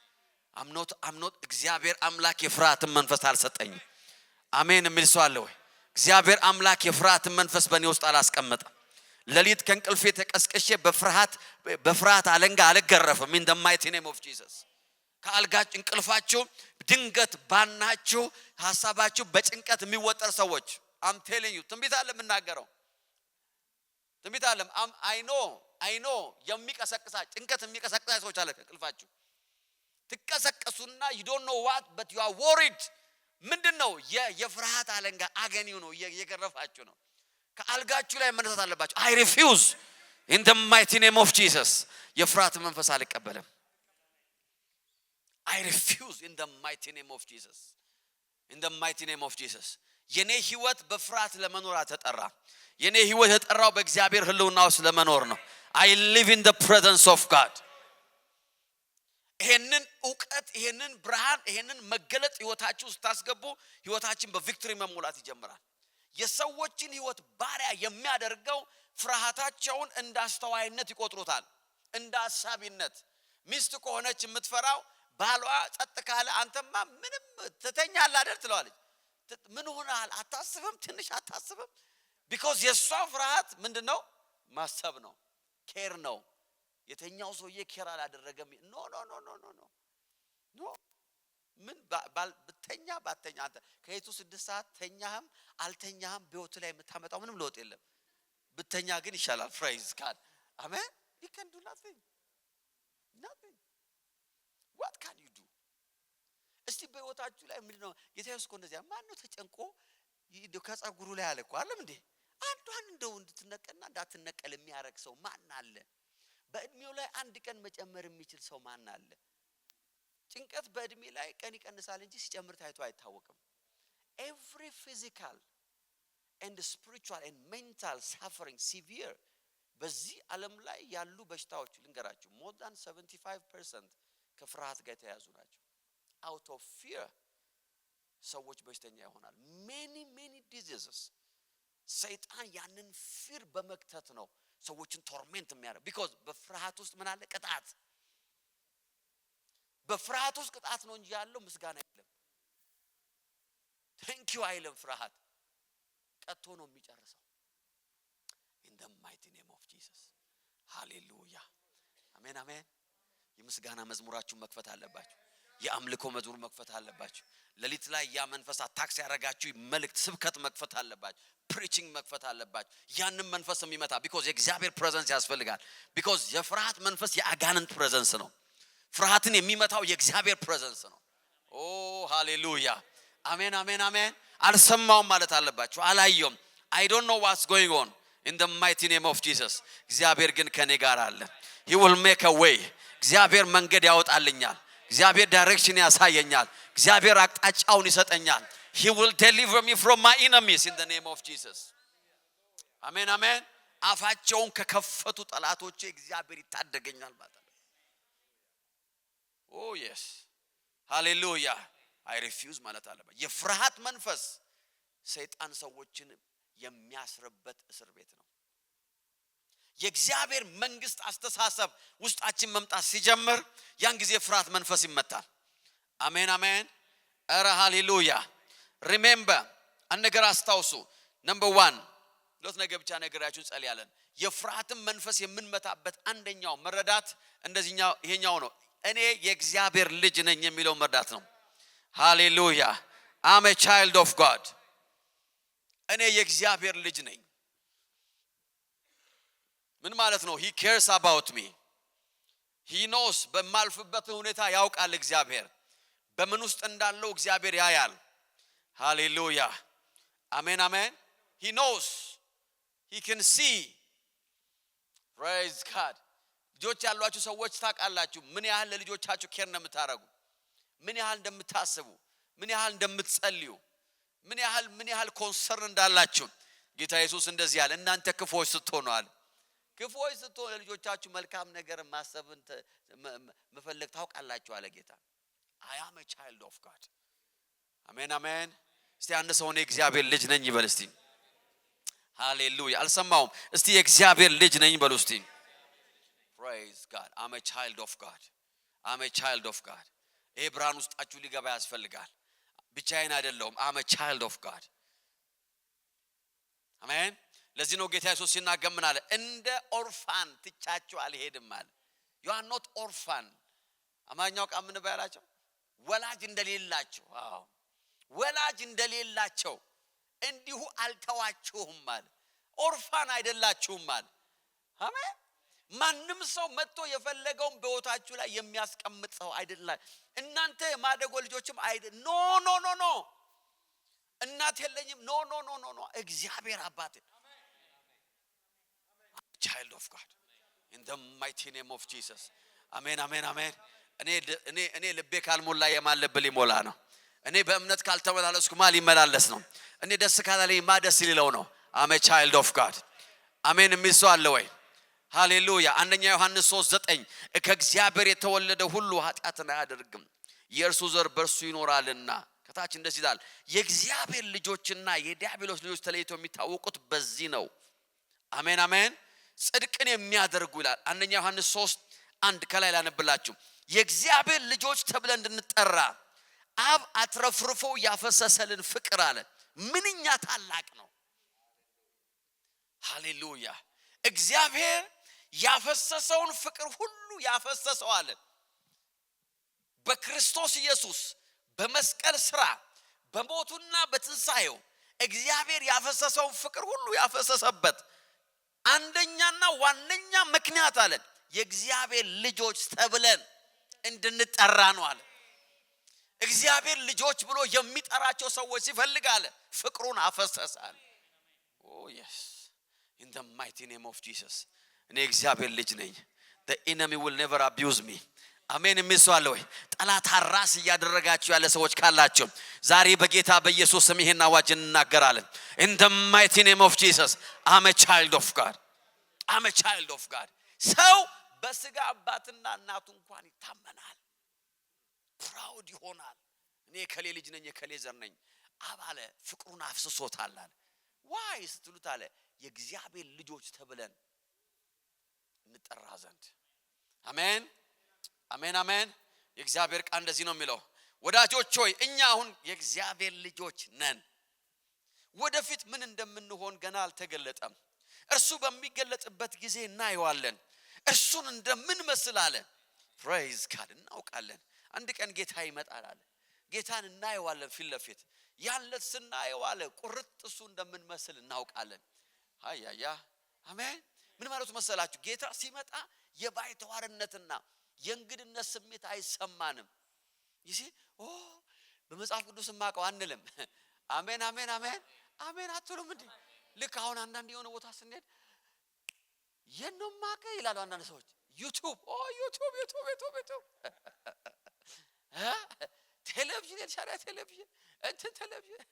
B: I'm not እግዚአብሔር አምላክ የፍርሃትን መንፈስ አልሰጠኝም። አሜን የሚል ሰው አለ ወይ? እግዚአብሔር አምላክ የፍርሃትን መንፈስ በእኔ ውስጥ አላስቀመጠም። ለሊት ከእንቅልፌ ተቀስቅሼ በፍርሃት አለንጋ አልገረፍም። in the mighty name of Jesus ከአልጋጭ እንቅልፋችሁ ድንገት ባናችሁ ሐሳባችሁ በጭንቀት የሚወጠር ሰዎች I'm telling you ትንቢት አለ የምናገረው ትንቢት አለ I know የሚቀሰቅሳ ጭንቀት የሚቀሰቅሳ ሰዎች አለ ከእንቅልፋችሁ ትቀሰቀሱና you don't know what but you are worried ምንድነው የፍርሃት አለንጋ አገኒው ነው እየገረፋችሁ ነው። ከአልጋችሁ ላይ መነሳት አለባችሁ። I refuse in the mighty name of Jesus የፍርሃት መንፈስ አልቀበልም። I refuse in the mighty name of Jesus in the mighty name of Jesus የኔ ህይወት በፍርሃት ለመኖር አልተጠራ። የኔ ህይወት የተጠራው በእግዚአብሔር ህልውና ውስጥ ለመኖር ነው። I live in the presence of God ይሄንን ዕውቀት ይሄንን ብርሃን ይሄንን መገለጥ ህይወታችሁ ስታስገቡ ህይወታችን በቪክቶሪ መሞላት ይጀምራል። የሰዎችን ህይወት ባሪያ የሚያደርገው ፍርሃታቸውን እንዳስተዋይነት ይቆጥሩታል፣ እንዳሳቢነት። ሚስት ከሆነች የምትፈራው ባሏ ጸጥ ካለ አንተማ ምንም ተተኛለህ አይደል ትለዋለች። ምን ሆነሃል አታስብም? ትንሽ አታስብም? because የሷ ፍርሃት ምንድነው? ማሰብ ነው፣ ኬር ነው። የተኛው ሰውዬ ኬር አላደረገም። ኖ ምን በተኛ ባተኛ አንተ ከየቱ 6 ሰዓት ተኛህም አልተኛህም በህይወት ላይ የምታመጣው ምንም ለውጥ የለም። ብተኛ ግን ይሻላል። praise God አሜን። you can do nothing. What can you do? እስቲ በህይወታችሁ ላይ ምንድነው ጌታ ኢየሱስ እኮ እንደዚያ ማን ነው ተጨንቆ ይደው ከጻጉሩ ላይ አለ እኮ አይደለም እንዴ? አንዷን እንደው እንድትነቀልና እንዳትነቀል የሚያረግ ሰው ማን አለ? በእድሜው ላይ አንድ ቀን መጨመር የሚችል ሰው ማን አለ? ጭንቀት በእድሜ ላይ ቀን ይቀንሳል እንጂ ሲጨምር ታይቶ አይታወቅም። Every physical and spiritual and mental suffering severe በዚህ ዓለም ላይ ያሉ በሽታዎች ልንገራችሁ more than 75% ከፍርሃት ጋር የተያዙ ናቸው። out of fear ሰዎች በሽተኛ ይሆናል። many diseases ሰይጣን ያንን ፊር በመክተት ነው ሰዎችን ቶርሜንት የሚያደርግ because በፍርሃት ውስጥ ምን አለ? ቅጣት። በፍርሃት ውስጥ ቅጣት ነው እንጂ ያለው ምስጋና የለም። thank you አይልም። ፍርሃት ቀጥቶ ነው የሚጨርሰው። in the mighty name of Jesus hallelujah አሜን አሜን። የምስጋና መዝሙራችሁን መክፈት አለባችሁ። የአምልኮ መዝሙር መክፈት አለባችሁ። ለሊት ላይ ያ መንፈስ አታክስ ያረጋችሁ መልእክት ስብከት መክፈት አለባችሁ። ፕሪቺንግ መክፈት አለባችሁ። ያንን መንፈስ የሚመታ because የእግዚአብሔር ፕሬዘንስ ያስፈልጋል። because የፍርሃት መንፈስ የአጋንንት ፕሬዘንስ ነው። ፍርሃትን የሚመታው የእግዚአብሔር ፕሬዘንስ ነው። ኦ ሃሌሉያ አሜን አሜን አሜን። አልሰማውም ማለት አለባችሁ። አላየውም I don't know what's going on in the mighty name of Jesus እግዚአብሔር ግን ከኔ ጋር አለ። he will make a way እግዚአብሔር መንገድ ያወጣልኛል። እግዚአብሔር ዳይሬክሽን ያሳየኛል። እግዚአብሔር አቅጣጫውን ይሰጠኛል። he will deliver me from my enemies in the name of Jesus አሜን አሜን። አፋቸውን ከከፈቱ ጠላቶቼ እግዚአብሔር ይታደገኛል ማለት ነው። oh yes hallelujah I refuse ማለት አለበት። የፍርሃት መንፈስ ሰይጣን ሰዎችን የሚያስርበት እስር ቤት ነው። የእግዚአብሔር መንግስት አስተሳሰብ ውስጣችን መምጣት ሲጀምር ያን ጊዜ ፍርሃት መንፈስ ይመታል። አሜን አሜን ኧረ ሃሌሉያ። remember አንድ ነገር አስታውሱ። number 1 ሎት ነገር ብቻ ነገራችሁ ጸልያለን። የፍርሃትን መንፈስ የምንመታበት አንደኛው መረዳት እንደዚህኛው ይሄኛው ነው። እኔ የእግዚአብሔር ልጅ ነኝ የሚለው መረዳት ነው። ሃሌሉያ I'm a child of God እኔ የእግዚአብሔር ልጅ ነኝ። ምን ማለት ነው? he cares about me he knows በማልፍበት ሁኔታ ያውቃል እግዚአብሔር። በምን ውስጥ እንዳለው እግዚአብሔር ያያል። ሃሌሉያ አሜን አሜን። he knows he can see praise God ልጆች ያሏችሁ ሰዎች ታውቃላችሁ ምን ያህል ለልጆቻችሁ ኬር እንደምታረጉ፣ ምን ያህል እንደምታስቡ፣ ምን ያህል እንደምትጸልዩ፣ ምን ያህል ኮንሰርን እንዳላችሁ። ጌታ ኢየሱስ እንደዚህ ያለ እናንተ ክፉዎች ስትሆኑ አለ ክፉዎች ስትሆኑ ለልጆቻችሁ መልካም ነገር ማሰብን መፈለግ ታውቃላችሁ አለ ጌታ። I am a child of God አሜን አሜን። እስቲ አንድ ሰው ነው የእግዚአብሔር ልጅ ነኝ ይበል እስቲ። ሃሌሉያ አልሰማውም። እስቲ የእግዚአብሔር ልጅ ነኝ በሉ እስቲ። praise God I'm a child of God I'm a child of God ይሄ ብርሃን ውስጣችሁ ሊገባ ያስፈልጋል። ብቻዬን አይደለሁም። I'm a child of God አሜን። ለዚህ ነው ጌታ ኢየሱስ ሲናገር ምን አለ? እንደ ኦርፋን ትቻችሁ አልሄድም አለ። you are not orphan አማኛው ቃል ምን ባያላቸው ወላጅ እንደሌላቸው። አዎ ወላጅ እንደሌላቸው እንዲሁ አልተዋችሁም አለ። ኦርፋን አይደላችሁም አለ። አሜን። ማንም ሰው መጥቶ የፈለገውን በህይወታችሁ ላይ የሚያስቀምጥ ሰው አይደለም። እናንተ የማደጎ ልጆችም አይደል። ኖ እናት የለኝም ኖ እግዚአብሔር አባት child of God in the mighty name of Jesus አሜን አሜን አሜን። እኔ ልቤ ካልሞላ የማን ልብ ሊሞላ ነው? እኔ በእምነት ካልተመላለስኩ ማን ሊመላለስ ነው? እኔ ደስ ካላለኝ ማን ደስ ሊለው ነው? I'm a child of God አሜን። የሚል ሰው አለ ወይ? ሃሌሉያ። አንደኛ ዮሐንስ 3:9 ከእግዚአብሔር የተወለደ ሁሉ ኃጢአትን አያደርግም የእርሱ ዘር በእርሱ ይኖራልና። ከታች እንደዚህ ይላል የእግዚአብሔር ልጆችና የዲያብሎስ ልጆች ተለይተው የሚታወቁት በዚህ ነው። አሜን አሜን። ጽድቅን የሚያደርጉ ይላል አንደኛ ዮሐንስ 3:1 ከላይ ላነብላችሁ። የእግዚአብሔር ልጆች ተብለን እንድንጠራ አብ አትረፍርፎ ያፈሰሰልን ፍቅር አለ ምንኛ ታላቅ ነው። ሃሌሉያ። እግዚአብሔር ያፈሰሰውን ፍቅር ሁሉ ያፈሰሰው አለ በክርስቶስ ኢየሱስ በመስቀል ስራ በሞቱና በትንሳኤው እግዚአብሔር ያፈሰሰውን ፍቅር ሁሉ ያፈሰሰበት አንደኛና ዋነኛ ምክንያት አለ የእግዚአብሔር ልጆች ተብለን እንድንጠራ ነው አለ። እግዚአብሔር ልጆች ብሎ የሚጠራቸው ሰዎች ሲፈልግ አለ ፍቅሩን አፈሰሳል። ኦ የስ in the mighty name of Jesus እኔ እግዚአብሔር ልጅ ነኝ። the enemy will never abuse me። አሜን የሚስዋለ ወይ ጠላት ራስ ያደረጋችሁ ያለ ሰዎች ካላችሁ ዛሬ በጌታ በኢየሱስ ስም ይሄን አዋጅ እናገራለን። in the mighty name of Jesus I'm a child of God I'm a child of God። ሰው በስጋ አባትና እናቱ እንኳን ይታመናል፣ ፕራውድ ይሆናል። እኔ ከሌ ልጅ ነኝ ከሌ ዘር ነኝ አባለ ፍቅሩን አፍስሶታል አለ። ዋይ ስትሉት አለ የእግዚአብሔር ልጆች ተብለን እንጠራ ዘንድ። አሜን አሜን አሜን። የእግዚአብሔር ቃል እንደዚህ ነው የሚለው ወዳጆች ሆይ እኛ አሁን የእግዚአብሔር ልጆች ነን። ወደፊት ምን እንደምንሆን ገና አልተገለጠም። እርሱ በሚገለጥበት ጊዜ እናየዋለን። እርሱን እንደምንመስል አለ ፕሬዝ ጋድ እናውቃለን። አንድ ቀን ጌታ ይመጣል አለ። ጌታን እናየዋለን ፊት ለፊት። ያለት ስናየው አለ ቁርጥ እሱ እንደምንመስል እናውቃለን። ሃያያ አሜን። ምን ማለት መሰላችሁ? ጌታ ሲመጣ የባይተዋርነትና የእንግድነት ስሜት አይሰማንም። ይሲ በመጽሐፍ ቅዱስ ማቀው አንልም። አሜን አሜን አሜን አሜን አትሉም እንዴ? ልክ አሁን አንዳንድ የሆነ ቦታ ስንሄድ የነማከ ይላሉ አንዳንድ ሰዎች ዩቲዩብ ቴሌቪዥን የሻራ ቴሌቪዥን እንትን ቴሌቪዥን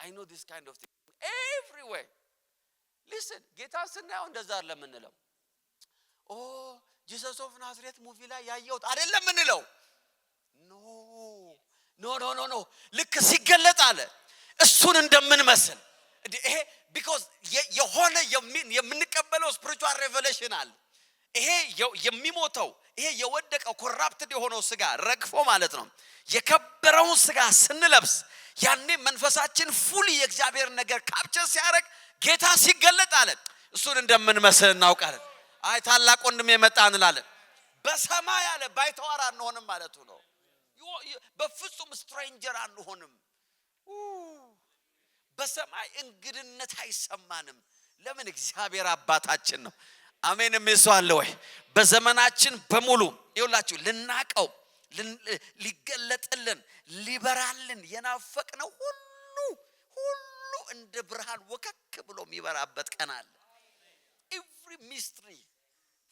B: I know this kind of thing everywhere. Listen ጌታ ስናየው እንደዛ አይደለም እንለው። ጂሰስ ኦፍ ናዝሬት ሙቪ ላይ ያየውት አይደለም እንለው። ኖ ልክ ሲገለጥ አለ እሱን እንደምንመስል ይሄ because የሆነ የምንቀበለው spiritual revelation አለ። ይሄ የሚሞተው ይሄ የወደቀው ኮራፕትድ የሆነው ስጋ ረግፎ ማለት ነው የከበረውን ስጋ ስንለብስ ያኔ መንፈሳችን ፉሊ የእግዚአብሔር ነገር ካፕቸር ሲያደርግ ጌታ ሲገለጥ አለ እሱን እንደምንመስል እናውቃለን። አይ ታላቅ ወንድም የመጣ እንላለን። በሰማይ አለ ባይተዋር አንሆንም ማለቱ ነው። በፍጹም ስትሬንጀር አንሆንም። በሰማይ እንግድነት አይሰማንም። ለምን? እግዚአብሔር አባታችን ነው። አሜን የሚስዋለ ወይ በዘመናችን በሙሉ ይውላችሁ ልናቀው ሊገለጥልን ሊበራልን የናፈቅነው ሁሉ እንደ ብርሃን ወከክ ብሎ የሚበራበት ቀን አለ። every mystery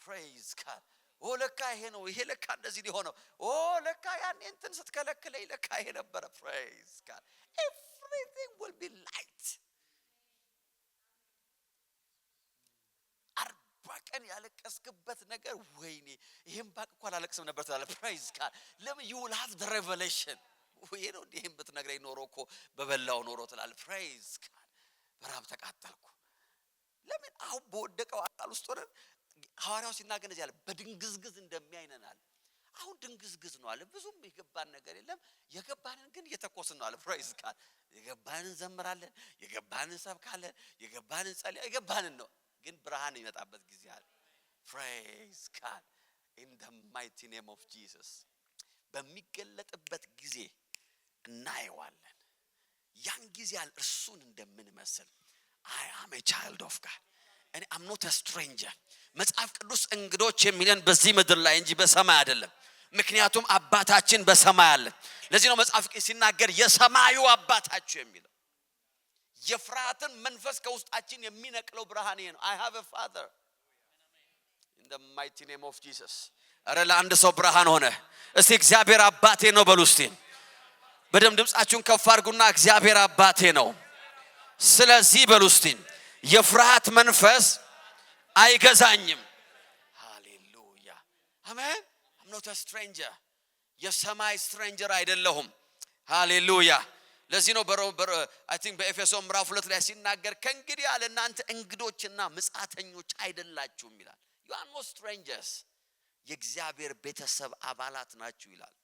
B: praise God ለካ ይሄ ነው ይሄ ለካ እንደዚህ ሊሆነው ለካ ያን እንትን ስትከለክለኝ ለካ ይሄ ነበር praise God everything will be light። ቀን ያለቀስክበት ነገር ወይኔ ይሄን ባቅኳ አላለቅስም ነበር ተባለ praise God ለምን you will have the revelation ወይ ነው እንዴም ብትነግረኝ ኖሮ እኮ በበላው ኖሮ ተላለ praise God በራብ ተቃጠልኩ። ለምን አሁን በወደቀው አቃል ውስጥ ሆነ ሐዋርያው ሲናገር እንደዚህ አለ በድንግዝግዝ እንደሚያይነናል። አሁን ድንግዝግዝ ነው አለ ብዙም የገባን ነገር የለም። የገባንን ግን እየተኮስን ነው አለ praise God የገባንን ዘምራለን የገባንን ሰብካለን የገባንን ጸልያ የገባንን ነው ግን ብርሃን ይመጣበት ጊዜ አለ praise God in the mighty name of Jesus በሚገለጥበት ጊዜ እናየዋለን። ያን ጊዜ አለ እርሱን እንደምንመስል I am a child of God and I'm not a stranger። መጽሐፍ ቅዱስ እንግዶች የሚለን በዚህ ምድር ላይ እንጂ በሰማይ አይደለም። ምክንያቱም አባታችን በሰማይ አለ። ለዚህ ነው መጽሐፍ ቅዱስ ሲናገር የሰማዩ አባታችሁ የሚለው የፍርሃትን መንፈስ ከውስጣችን የሚነቅለው ብርሃን ይሄ ነው። I have a father in the mighty name of Jesus። አረ ለአንድ ሰው ብርሃን ሆነ። እስቲ እግዚአብሔር አባቴ ነው በሉ እስቲ በደም ድምጻችሁን ከፍ አድርጉና እግዚአብሔር አባቴ ነው። ስለዚህ በሉ እስቲ የፍርሃት መንፈስ አይገዛኝም። ሃሌሉያ አሜን። I'm not a stranger የሰማይ ስትሬንጀር አይደለሁም። ሃሌሉያ። ለዚህ ነው I think በኤፌሶን ምዕራፍ 2 ላይ ሲናገር ከእንግዲህ አለ እናንተ እንግዶችና ምጻተኞች አይደላችሁም ይላል። you are no strangers የእግዚአብሔር ቤተሰብ አባላት ናችሁ ይላል።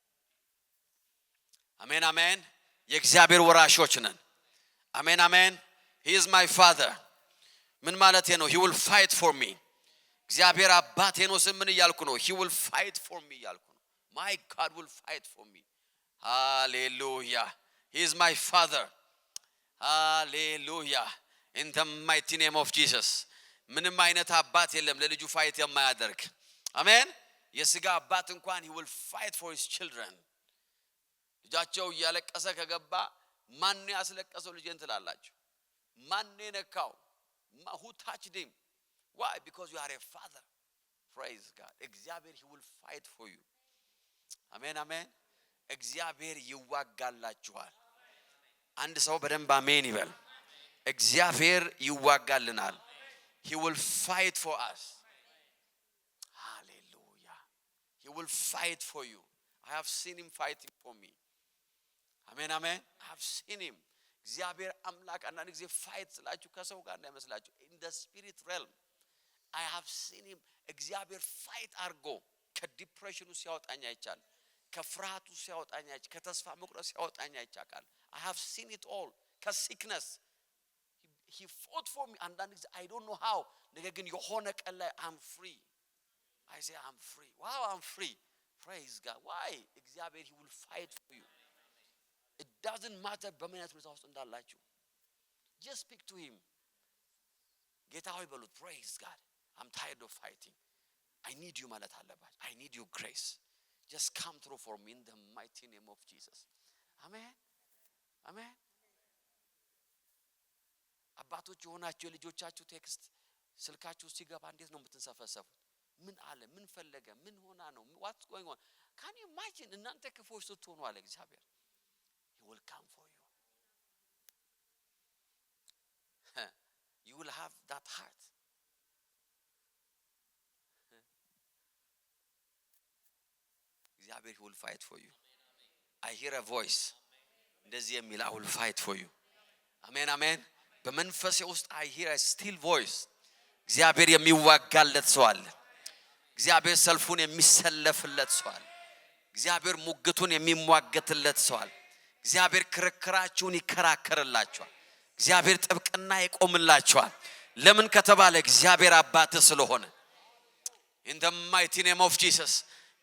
B: አሜን አሜን። የእግዚአብሔር ወራሾች ነን። አሜን አሜን። he is my father ምን ማለት ነው? he will fight for me እግዚአብሔር አባቴ ነው ስምን ይያልኩ ነው he will fight for me ይያልኩ ነው my God will fight for me hallelujah he is my father hallelujah in the mighty name of Jesus ምንም አይነት አባት የለም ለልጁ ፋይት የማያደርግ አሜን የሥጋ አባት እንኳን he will fight for his children ልጃቸው ያለቀሰ ከገባ ማን ያስለቀሰው ልጄን ትላላችሁ ማን ነካው who touched him why because you are a father praise God እግዚአብሔር he will fight for you አሜን አሜን እግዚአብሔር ይዋጋላችኋል አንድ ሰው በደንብ አሜን ይበል እግዚአብሔር ይዋጋልናል he will fight for us hallelujah he will fight for you I have seen him fighting for me amen amen I have seen him እግዚአብሔር አምላክ አንዳንድ ጊዜ ፋይት ስላችሁ ከሰው ጋር እንዳይመስላችሁ in the spirit realm I have seen him እግዚአብሔር ፋይት አርጎ ከዲፕሬሽኑ ሲያወጣኝ አይቻል ከፍርሃቱ ሲያወጣኝ አይቻል ከተስፋ መቁረጥ ሲያወጣኝ አይቻል I have seen it all ከሲክነስ he fought for me and then I don't know how ነገር ግን የሆነ ቀን ላይ I'm free I say I'm free wow I'm free praise God why እግዚአብሔር he will fight for you it doesn't matter በምን አይነት ሁኔታ ውስጥ እንዳላችሁ just speak to him ጌታ ሆይ በሉት praise God I'm tired of fighting I need you ማለት አለባችሁ I need your grace just come through for me in the mighty name of Jesus amen amen አባቶች የሆናችሁ ልጆቻችሁ ቴክስት ስልካችሁ ሲገባ እንዴት ነው የምትንሰፈሰፉት ምን አለ ምን ፈለገ ምን ሆና ነው what's going on can you imagine እናንተ ክፎች ስትሆኑ አለ እግዚአብሔር he will come for you you will have that heart እግዚአብሔር he will fight for you I hear a voice እንደዚህ የሚል I will fight for you amen amen በመንፈሴ ውስጥ I hear a still voice እግዚአብሔር የሚዋጋለት ሰው አለ እግዚአብሔር ሰልፉን የሚሰለፍለት ሰው አለ እግዚአብሔር ሙግቱን የሚሟገትለት ሰው አለ እግዚአብሔር ክርክራችሁን ይከራከርላችኋል እግዚአብሔር ጥብቅና ይቆምላችኋል ለምን ከተባለ እግዚአብሔር አባት ስለሆነ in the mighty name of Jesus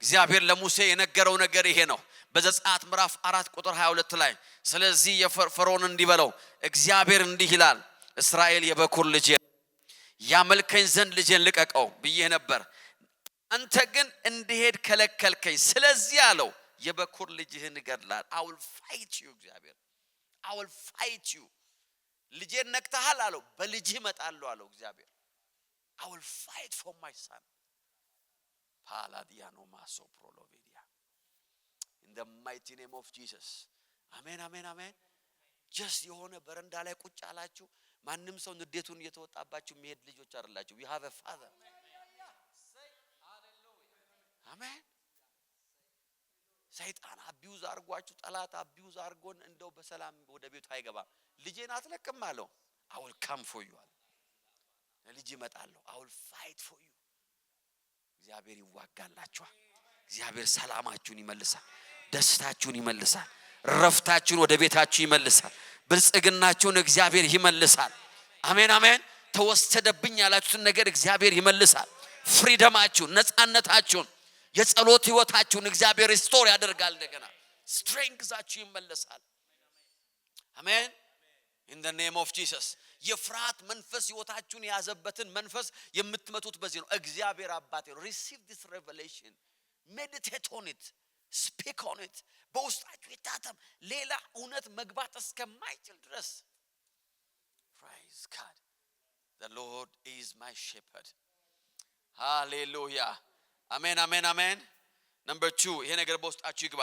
B: እግዚአብሔር ለሙሴ የነገረው ነገር ይሄ ነው በዘጸአት ምዕራፍ 4 ቁጥር 22 ላይ ስለዚህ የፈርዖን እንዲበለው እግዚአብሔር እንዲህ ይላል እስራኤል የበኩር ልጅ ያመልከኝ ዘንድ ልጄን ልቀቀው ብዬ ነበር አንተ ግን እንዲሄድ ከለከልከኝ ስለዚህ አለው የበኩር ልጅህን እገድላለሁ I will fight you እግዚአብሔር I will fight you ልጄን ነክተሃል አለው በልጅህ እመጣለሁ አለው እግዚአብሔር I will fight for my son Paladiano maso prolovedia in the mighty name of Jesus amen amen amen just የሆነ በረንዳ ላይ ቁጭ አላችሁ ማንንም ሰው ንዴቱን እየተወጣባችሁ መሄድ ልጆች አይደላችሁ we have a father amen ሰይጣን አቢዩዝ አርጓችሁ ጠላት አቢዩዝ አርጎን እንደው በሰላም ወደ ቤቱ አይገባም ልጄን አትለቅም አለው I will come for you ልጅ እመጣለሁ I will fight for you እግዚአብሔር ይዋጋላችኋል እግዚአብሔር ሰላማችሁን ይመልሳል ደስታችሁን ይመልሳል ረፍታችሁን ወደ ቤታችሁ ይመልሳል ብልጽግናችሁን እግዚአብሔር ይመልሳል አሜን አሜን ተወሰደብኝ ያላችሁን ነገር እግዚአብሔር ይመልሳል ፍሪደማችሁን ነፃነታችሁን የጸሎት ህይወታችሁን እግዚአብሔር ሪስቶር ያደርጋል እንደገና ስትሬንግዛችሁ ይመለሳል አሜን in the name of Jesus የፍርሃት መንፈስ ህይወታችሁን ያዘበትን መንፈስ የምትመቱት በዚህ ነው እግዚአብሔር አባቴ receive this revelation meditate on it speak on it በውስጣችሁ ይታተም ሌላ እውነት መግባት እስከማይችል ድረስ praise God the Lord is my shepherd hallelujah amen amen amen number 2 ይሄ ነገር በውስጣችሁ ይግባ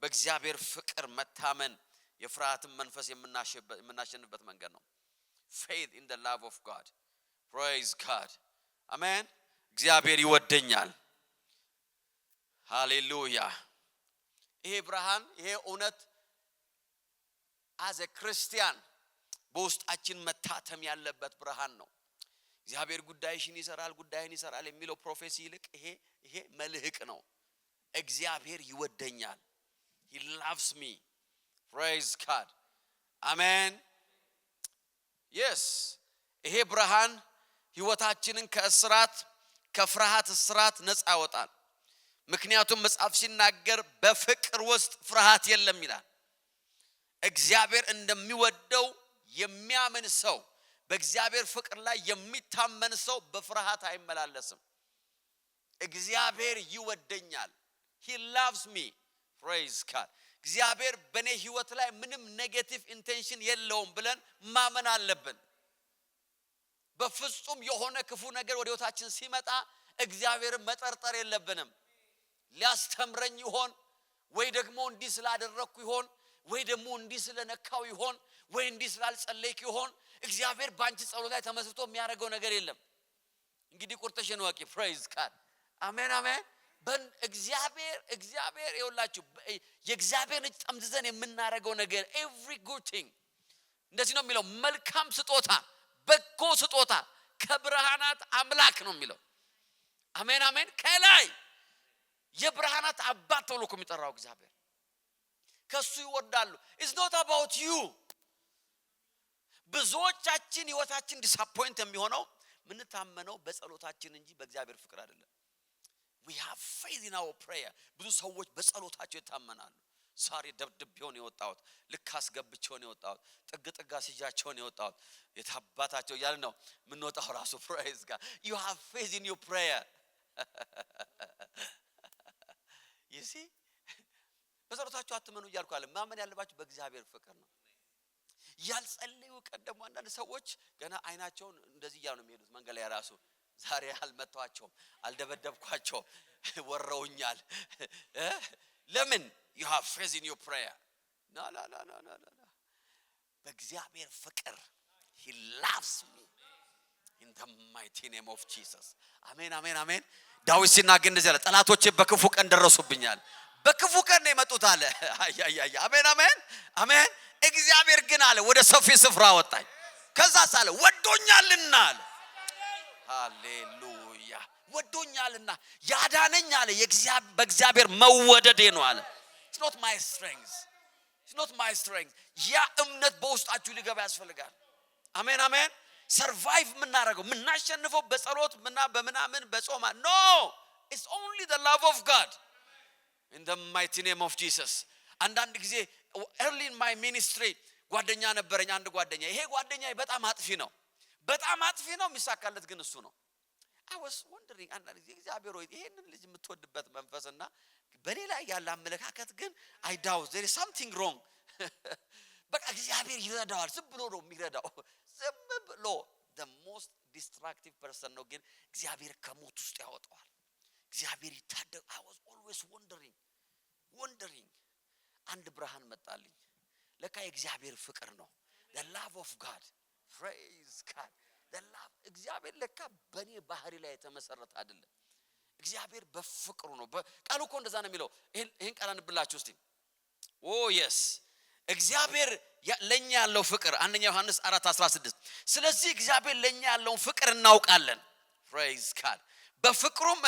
B: በእግዚአብሔር ፍቅር መታመን የፍርሃትን መንፈስ የምናሸንፍበት መንገድ ነው faith in the love of God praise God amen እግዚአብሔር ይወደኛል hallelujah ይሄ ብርሃን ይሄ እውነት as a Christian በውስጣችን መታተም ያለበት ብርሃን ነው እግዚአብሔር ጉዳይሽን ይሰራል የሚለው ፕሮፌሲ ይልቅ ይሄ መልህቅ ነው እግዚአብሔር ይወደኛል he loves me praise God amen yes ይሄ ብርሃን ህይወታችንን ከእስራት ከፍርሃት እስራት ነፃ ያወጣል ምክንያቱም መጽሐፍ ሲናገር በፍቅር ውስጥ ፍርሃት የለም ይላል እግዚአብሔር እንደሚወደው የሚያምን ሰው በእግዚአብሔር ፍቅር ላይ የሚታመን ሰው በፍርሃት አይመላለስም። እግዚአብሔር ይወደኛል። he loves me. praise God. እግዚአብሔር በኔ ህይወት ላይ ምንም ኔጌቲቭ ኢንቴንሽን የለውም ብለን ማመን አለብን። በፍጹም የሆነ ክፉ ነገር ወደ ህይወታችን ሲመጣ እግዚአብሔርን መጠርጠር የለብንም። ሊያስተምረኝ ይሆን ወይ ደግሞ እንዲህ ስላደረኩ ይሆን ወይ ደግሞ እንዲህ ስለነካው ይሆን ወይ እንዲህ ስላልጸለይኩ ይሆን እግዚአብሔር ባንቺ ጸሎት ላይ ተመስርቶ የሚያደርገው ነገር የለም። እንግዲህ ቁርጥሽን ወቂ። praise God. አሜን አሜን። እግዚአብሔር ይወላችሁ የእግዚአብሔር እጅ ጠምዝዘን የምናደርገው ነገር every good thing እንደዚህ ነው የሚለው መልካም ስጦታ በጎ ስጦታ ከብርሃናት አምላክ ነው የሚለው። አሜን አሜን። ከላይ የብርሃናት አባት ተብሎ የሚጠራው እግዚአብሔር ከሱ ይወዳሉ። it's not about you። ብዙዎቻችን ህይወታችን ዲስአፖይንት የሚሆነው ምን ታመነው በጸሎታችን እንጂ በእግዚአብሔር ፍቅር አይደለም። we have faith in our prayer። ብዙ ሰዎች በጸሎታቸው ይታመናሉ። ዛሬ ደብድቤው ነው የወጣሁት፣ ልክ አስገብቼው ነው የወጣሁት፣ ጥግ አስይዣቸው ነው የወጣሁት የታባታቸው ያለ ነው ምን ወጣው ራሱ praise God. you have faith in your prayer. you see በጸሎታቸው አትመኑ እያልኩ አለ። ማመን ያለባችሁ በእግዚአብሔር ፍቅር ነው። ያልጸለዩ ቀደም አንዳንድ ሰዎች ገና አይናቸውን እንደዚህ ያሉ ነው የሚሄዱት መንገድ ላይ ራሱ ዛሬ አልመጣኋቸውም አልደበደብኳቸውም ወረውኛል ለምን you have faith in your prayer no በእግዚአብሔር ፍቅር he loves me in the mighty name of Jesus አሜን አሜን አሜን ዳዊት ሲናገር እንደዚህ አለ ጠላቶቼ በክፉ ቀን ደረሱብኛል በክፉ ቀን ነው የመጡት አለ አያያያ አሜን አሜን አሜን እግዚአብሔር ግን አለ ወደ ሰፊ ስፍራ ወጣኝ ከዛስ አለ ወዶኛልና አለ ሃሌሉያ ወዶኛልና ያዳነኝ አለ በእግዚአብሔር መወደዴ ነው አለ it's not my strength ያ እምነት በውስጣችሁ ሊገባ ያስፈልጋል አሜን አሜን survive ምናረገው ምናሸንፈው በጸሎት በመናምን በጾማ no it's only the love of God in the mighty name of Jesus አንዳንድ ጊዜ early in my ministry ጓደኛ ነበረኝ አንድ ጓደኛ ይሄ ጓደኛዬ በጣም አጥፊ ነው የሚሳካለት ግን እሱ ነው I was wondering አንዳንድ ጊዜ እግዚአብሔር ሆይ ይሄንን ልጅ የምትወድበት መንፈስና በሌላ ያለ አመለካከት ግን I doubt there is something wrong በቃ እግዚአብሔር ይረዳዋል ዝም ብሎ ነው የሚረዳው ዝም ብሎ the most destructive person ነው ግን እግዚአብሔር ከሞት ውስጥ ያወጣዋል እግዚአብሔር ይታደግ I was always wondering አንድ ብርሃን መጣልኝ ለካ የእግዚአብሔር ፍቅር ነው the love of God praise God the love እግዚአብሔር ለካ በኔ ባህሪ ላይ የተመሰረተ አይደለም እግዚአብሔር በፍቅሩ ነው ቃሉ እኮ እንደዛ ነው የሚለው ይሄን ቃል አንብላችሁ እስቲ yes እግዚአብሔር ለኛ ያለው ፍቅር አንደኛ ዮሐንስ 4:16 ስለዚህ እግዚአብሔር ለኛ ያለውን ፍቅር እናውቃለን praise God በፍቅሩም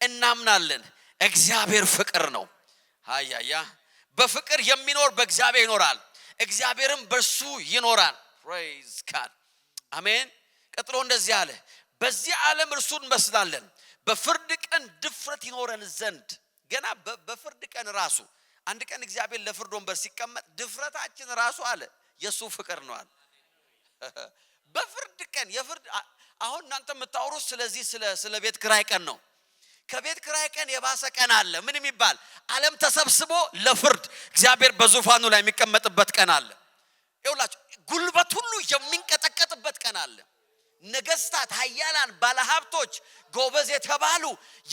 B: እናምናለን እግዚአብሔር ፍቅር ነው ሃያያ በፍቅር የሚኖር በእግዚአብሔር ይኖራል እግዚአብሔርም በእርሱ ይኖራል praise God አሜን ቀጥሎ እንደዚህ አለ በዚህ ዓለም እርሱን መስላለን በፍርድ ቀን ድፍረት ይኖረን ዘንድ ገና በፍርድ ቀን ራሱ አንድ ቀን እግዚአብሔር ለፍርድ ወንበር ሲቀመጥ ድፍረታችን ራሱ አለ የሱ ፍቅር ነው አለ በፍርድ ቀን የፍርድ አሁን እናንተ የምታወሩት ስለዚህ ስለ ቤት ክራይ ቀን ነው ከቤት ክራይ ቀን የባሰ ቀን አለ ምን የሚባል ዓለም ተሰብስቦ ለፍርድ እግዚአብሔር በዙፋኑ ላይ የሚቀመጥበት ቀን አለ ይውላችሁ ጉልበት ሁሉ የሚንቀጠቀጥበት ቀን አለ ነገስታት ኃያላን ባለሀብቶች ጎበዝ የተባሉ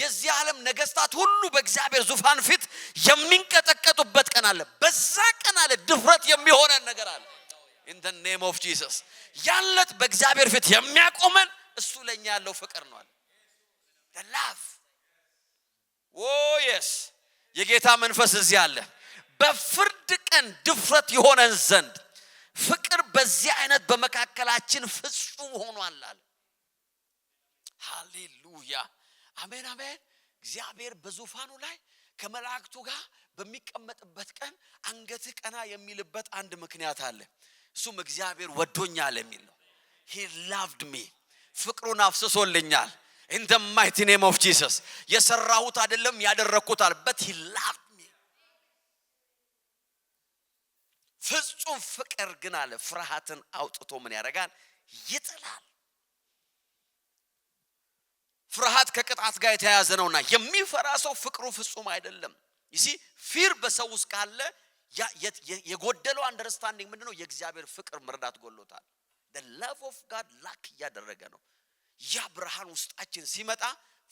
B: የዚህ ዓለም ነገስታት ሁሉ በእግዚአብሔር ዙፋን ፊት የሚንቀጠቀጡበት ቀን አለ በዛ ቀን አለ ድፍረት የሚሆነን ነገር አለ in the name of Jesus ያለት በእግዚአብሔር ፊት የሚያቆመን እሱ ለኛ ያለው ፍቅር ነው አለ the love yes የጌታ መንፈስ እዚህ አለ በፍርድ ቀን ድፍረት ይሆነን ዘንድ ፍቅር በዚህ አይነት በመካከላችን ፍጹም ሆኗል አለ ሃሌሉያ አሜን አሜን እግዚአብሔር በዙፋኑ ላይ ከመላእክቱ ጋር በሚቀመጥበት ቀን አንገት ቀና የሚልበት አንድ ምክንያት አለ እሱም እግዚአብሔር ወዶኛል የሚል ነው he loved me ፍቅሩን አፍስሶልኛል in the mighty name of Jesus የሰራሁት አይደለም ያደረኩት አለ but he loved me ፍጹም ፍቅር ግን አለ ፍርሃትን አውጥቶ ምን ያደርጋል ይጥላል። ፍርሃት ከቅጣት ጋር የተያያዘ ነውና የሚፈራ ሰው ፍቅሩ ፍጹም አይደለም። ይሲ ፊር በሰው ውስጥ ካለ የጎደለው አንደርስታንዲንግ ምንድነው? የእግዚአብሔር ፍቅር መረዳት ጎሎታል። the love of God ላክ ያደረገ ነው። ያ ብርሃን ውስጣችን ሲመጣ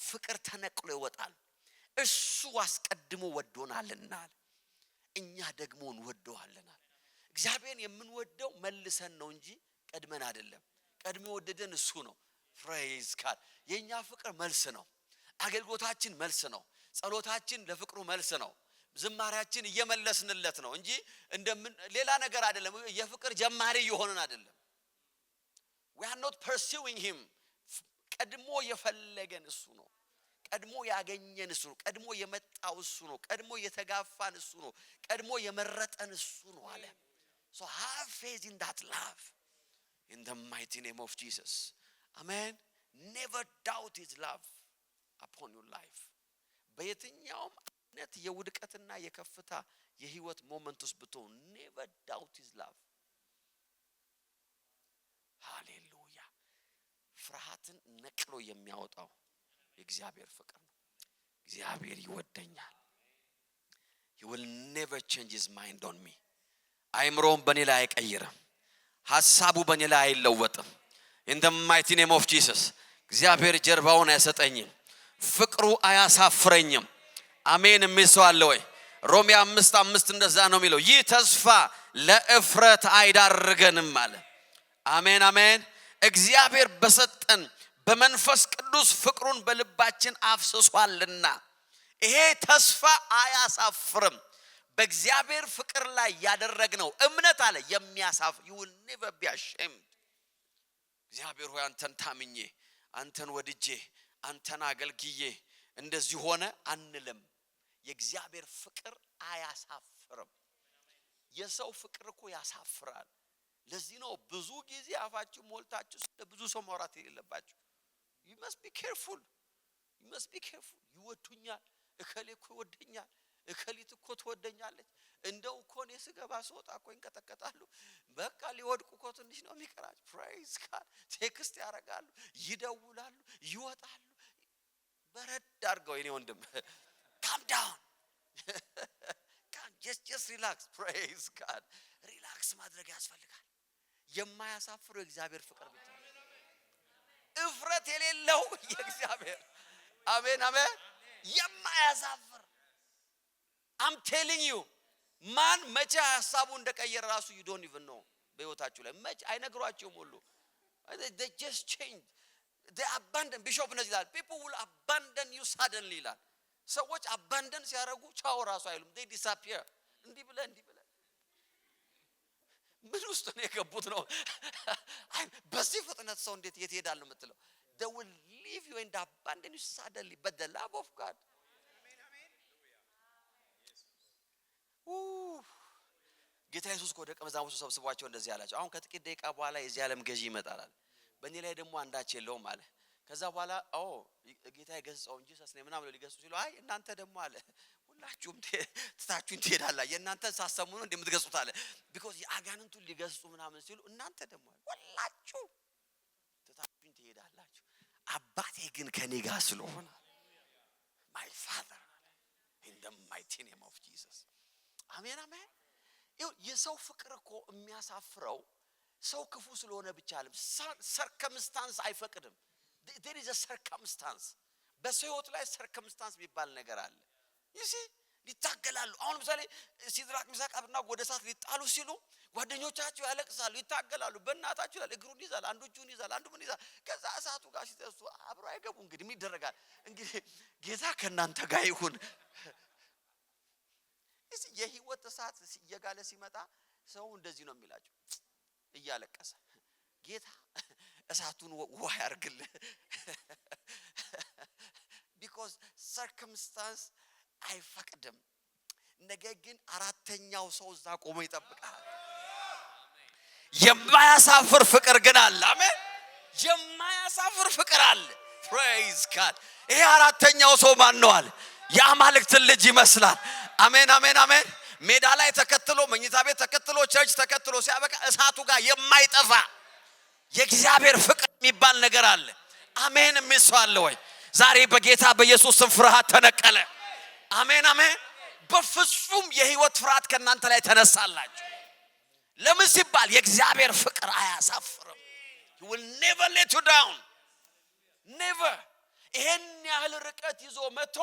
B: ፍቅር ተነቅሎ ይወጣል። እሱ አስቀድሞ ወዶናልና እኛ ደግሞ እንወደዋለና። እግዚአብሔር የምንወደው መልሰን ነው እንጂ ቀድመን አይደለም። ቀድሞ ወደደን እሱ ነው። ፕሬዝ ጋድ። የኛ ፍቅር መልስ ነው። አገልግሎታችን መልስ ነው። ጸሎታችን ለፍቅሩ መልስ ነው። ዝማሬያችን እየመለስንለት ነው እንጂ እንደምን ሌላ ነገር አይደለም። የፍቅር ጀማሪ የሆነን አይደለም። we are not pursuing him። ቀድሞ የፈለገን እሱ ነው። ቀድሞ ያገኘን እሱ ነው። ቀድሞ የመጣው እሱ ነው። ቀድሞ የተጋፋን እሱ ነው። ቀድሞ የመረጠን እሱ ነው አለ። so have faith in that love in the mighty name of Jesus. Amen. Never doubt his love upon your life. በየትኛውም አይነት የውድቀትና የከፍታ የህይወት ሞመንት ውስጥ ብትሆን never doubt his love. ሃሌሉያ። ፍርሃትን ነቅሎ የሚያወጣው የእግዚአብሔር ፍቅር ነው። እግዚአብሔር ይወደኛል። he will never change his mind on me። አይምሮውን በኔ ላይ አይቀይርም። ሐሳቡ በኔ ላይ አይለወጥም። in the mighty name of Jesus። እግዚአብሔር ጀርባውን አይሰጠኝም። ፍቅሩ አያሳፍረኝም። አሜን የሚል ሰው አለ ወይ? ሮሜ 5:5 እንደዛ ነው የሚለው። ይህ ተስፋ ለእፍረት አይዳርገንም አለ። አሜን አሜን። እግዚአብሔር በሰጠን በመንፈስ ቅዱስ ፍቅሩን በልባችን አፍስሷልና ይሄ ተስፋ አያሳፍርም። በእግዚአብሔር ፍቅር ላይ ያደረግነው እምነት አለ የሚያሳፍር you will never be ashamed። እግዚአብሔር ሆይ አንተን ታምኜ አንተን ወድጄ አንተን አገልግዬ እንደዚህ ሆነ አንልም። የእግዚአብሔር ፍቅር አያሳፍርም። የሰው ፍቅር እኮ ያሳፍራል። ለዚህ ነው ብዙ ጊዜ አፋችሁ ሞልታችሁ ብዙ ሰው ማውራት የሌለባችሁ። you must be careful። ይወዱኛል፣ እከሌ እኮ ይወደኛል፣ እከሊት እኮ ትወደኛለች። እንደው እኮ እኔ ስገባ ስወጣ እኮ ይንቀጠቀጣሉ። በቃ ሊወድቁ እኮ ትንሽ ነው የሚቀራቸው። ፕሬዝ ጋድ። ቴክስት ያደርጋሉ፣ ይደውላሉ፣ ይወጣሉ። በረድ አድርገው የኔ ወንድም calm down just relax። ፕሬዝ ጋድ። ሪላክስ ማድረግ ያስፈልጋል። የማያሳፍረው የእግዚአብሔር ፍቅር ብቻ ነው። እፍረት የሌለው የእግዚአብሔር አሜን አሜን የማያሳፍር I'm telling you ማን መቼ ሐሳቡ እንደቀየረ ራሱ you don't even know። በህይወታችሁ ላይ መቼ አይነግሯቸውም ሁሉ they just change they abandon። ቢሾፕ ነው ይላል people will abandon you suddenly ይላል። ሰዎች abandon ሲያደርጉ ቻው ራሱ አይሉም they disappear። እንዲህ ብለ ምን ውስጥ ነው የገቡት ነው? በዚህ ፍጥነት ሰው እንዴት የት ይሄዳል ነው የምትለው? they will leave you and abandon you suddenly but the love of God ጌታ ኢየሱስ ወደ ደቀ መዛሙርቱ ሰብስቧቸው እንደዚህ አላቸው። አሁን ከጥቂት ደቂቃ በኋላ የዚህ ዓለም ገዢ ይመጣል። በእኔ ላይ ደግሞ አንዳች የለውም አለ። ከዛ በኋላ ጌታ ይገስጸው እንጂ ሰስኔ ምናምን ሊገስጹ ሲሉ አይ እናንተ ደግሞ አለ ሁላችሁም ትታችሁን ትሄዳላችሁ። የእናንተን ሳሰሙ ነው እንደምትገስጹት አለ። because የአጋንንቱን ሊገስጹ ምናምን ሲሉ እናንተ ደግሞ ሁላችሁ ትታችሁን ትሄዳላችሁ። አባቴ ግን ከኔ ጋር ስለሆነ my father in the mighty name of Jesus። አሜን አሜን። የሰው ፍቅር እኮ የሚያሳፍረው ሰው ክፉ ስለሆነ ብቻ አይደለም። ሰርከምስታንስ አይፈቅድም። there is a circumstance። በሰው ህይወት ላይ ሰርከምስታንስ የሚባል ነገር አለ። ይሲ ይታገላሉ። አሁን ለምሳሌ ሲድራቅ ሚሳቅ አብደናጎ ወደ እሳት ሊጣሉ ሲሉ ጓደኞቻቸው ያለቅሳሉ፣ ይታገላሉ። በእናታቸው ላይ እግሩን ይዛል፣ አንዱ እጁን ይዛል፣ አንዱ ምን ይዛል። ከዛ እሳቱ ጋር ሲደርሱ አብሮ አይገቡ። እንግዲህ ምን ይደረጋል? እንግዲህ ጌታ ከእናንተ ጋር ይሁን። እዚህ የህይወት እሳት እየጋለ ሲመጣ ሰው እንደዚህ ነው የሚላቸው እያለቀሰ ጌታ እሳቱን ውሃ ያርግልህ። because circumstance አይፈቅድም። ነገር ግን አራተኛው ሰው እዛ ቆሞ ይጠብቃል። የማያሳፍር ፍቅር ግን አለ። አሜን። የማያሳፍር ፍቅር አለ። praise God። ይሄ አራተኛው ሰው ማን ነው አለ? የአማልክት ልጅ ይመስላል። አሜን አሜን አሜን። ሜዳ ላይ ተከትሎ መኝታ ቤት ተከትሎ ቸርች ተከትሎ ሲያበቃ እሳቱ ጋር የማይጠፋ የእግዚአብሔር ፍቅር የሚባል ነገር አለ። አሜን የሚሰዋል ወይ? ዛሬ በጌታ በኢየሱስ ስም ፍርሃት ተነቀለ። አሜን አሜን። በፍጹም የህይወት ፍርሃት ከናንተ ላይ ተነሳላችሁ። ለምን ሲባል የእግዚአብሔር ፍቅር አያሳፍርም። he will never let you down, never። ይሄን ያህል ርቀት ይዞ መጥቶ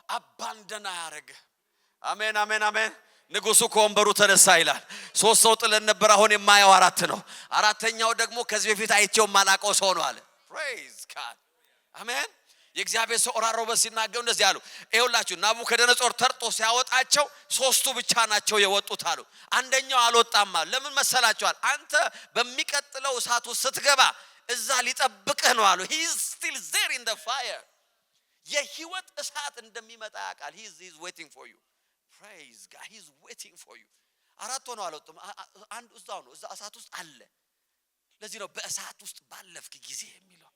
B: አባንደና ያረገ። አሜን አሜን አሜን። ንጉሱ ከወንበሩ ተነሳ ይላል። 3 ሰው ጥለን ነበር፣ አሁን የማየው 4 ነው። አራተኛው ደግሞ ከዚህ በፊት አይቼው ማላቀው ሰው ነው አለ። praise God አሜን። የእግዚአብሔር ሰው ኦራሮበስ ሲናገሩ እንደዚህ አሉ። ይኸውላችሁ ናቡከደነጾር ተርጦ ሲያወጣቸው 3ቱ ብቻ ናቸው የወጡት አሉ። አንደኛው አልወጣም አሉ። ለምን መሰላችኋል? አንተ በሚቀጥለው እሳቱ ስትገባ እዛ ሊጠብቅህ ነው አሉ። he is still there in the fire። የህይወት እሳት እንደሚመጣ ያውቃል። he is waiting for you። praise God he is waiting for you። 4 ሆነው አልወጡም። አንዱ እዛው ነው፣ እዛ እሳት ውስጥ አለ። ለዚህ ነው በእሳት ውስጥ ባለፍክ ጊዜ የሚለው።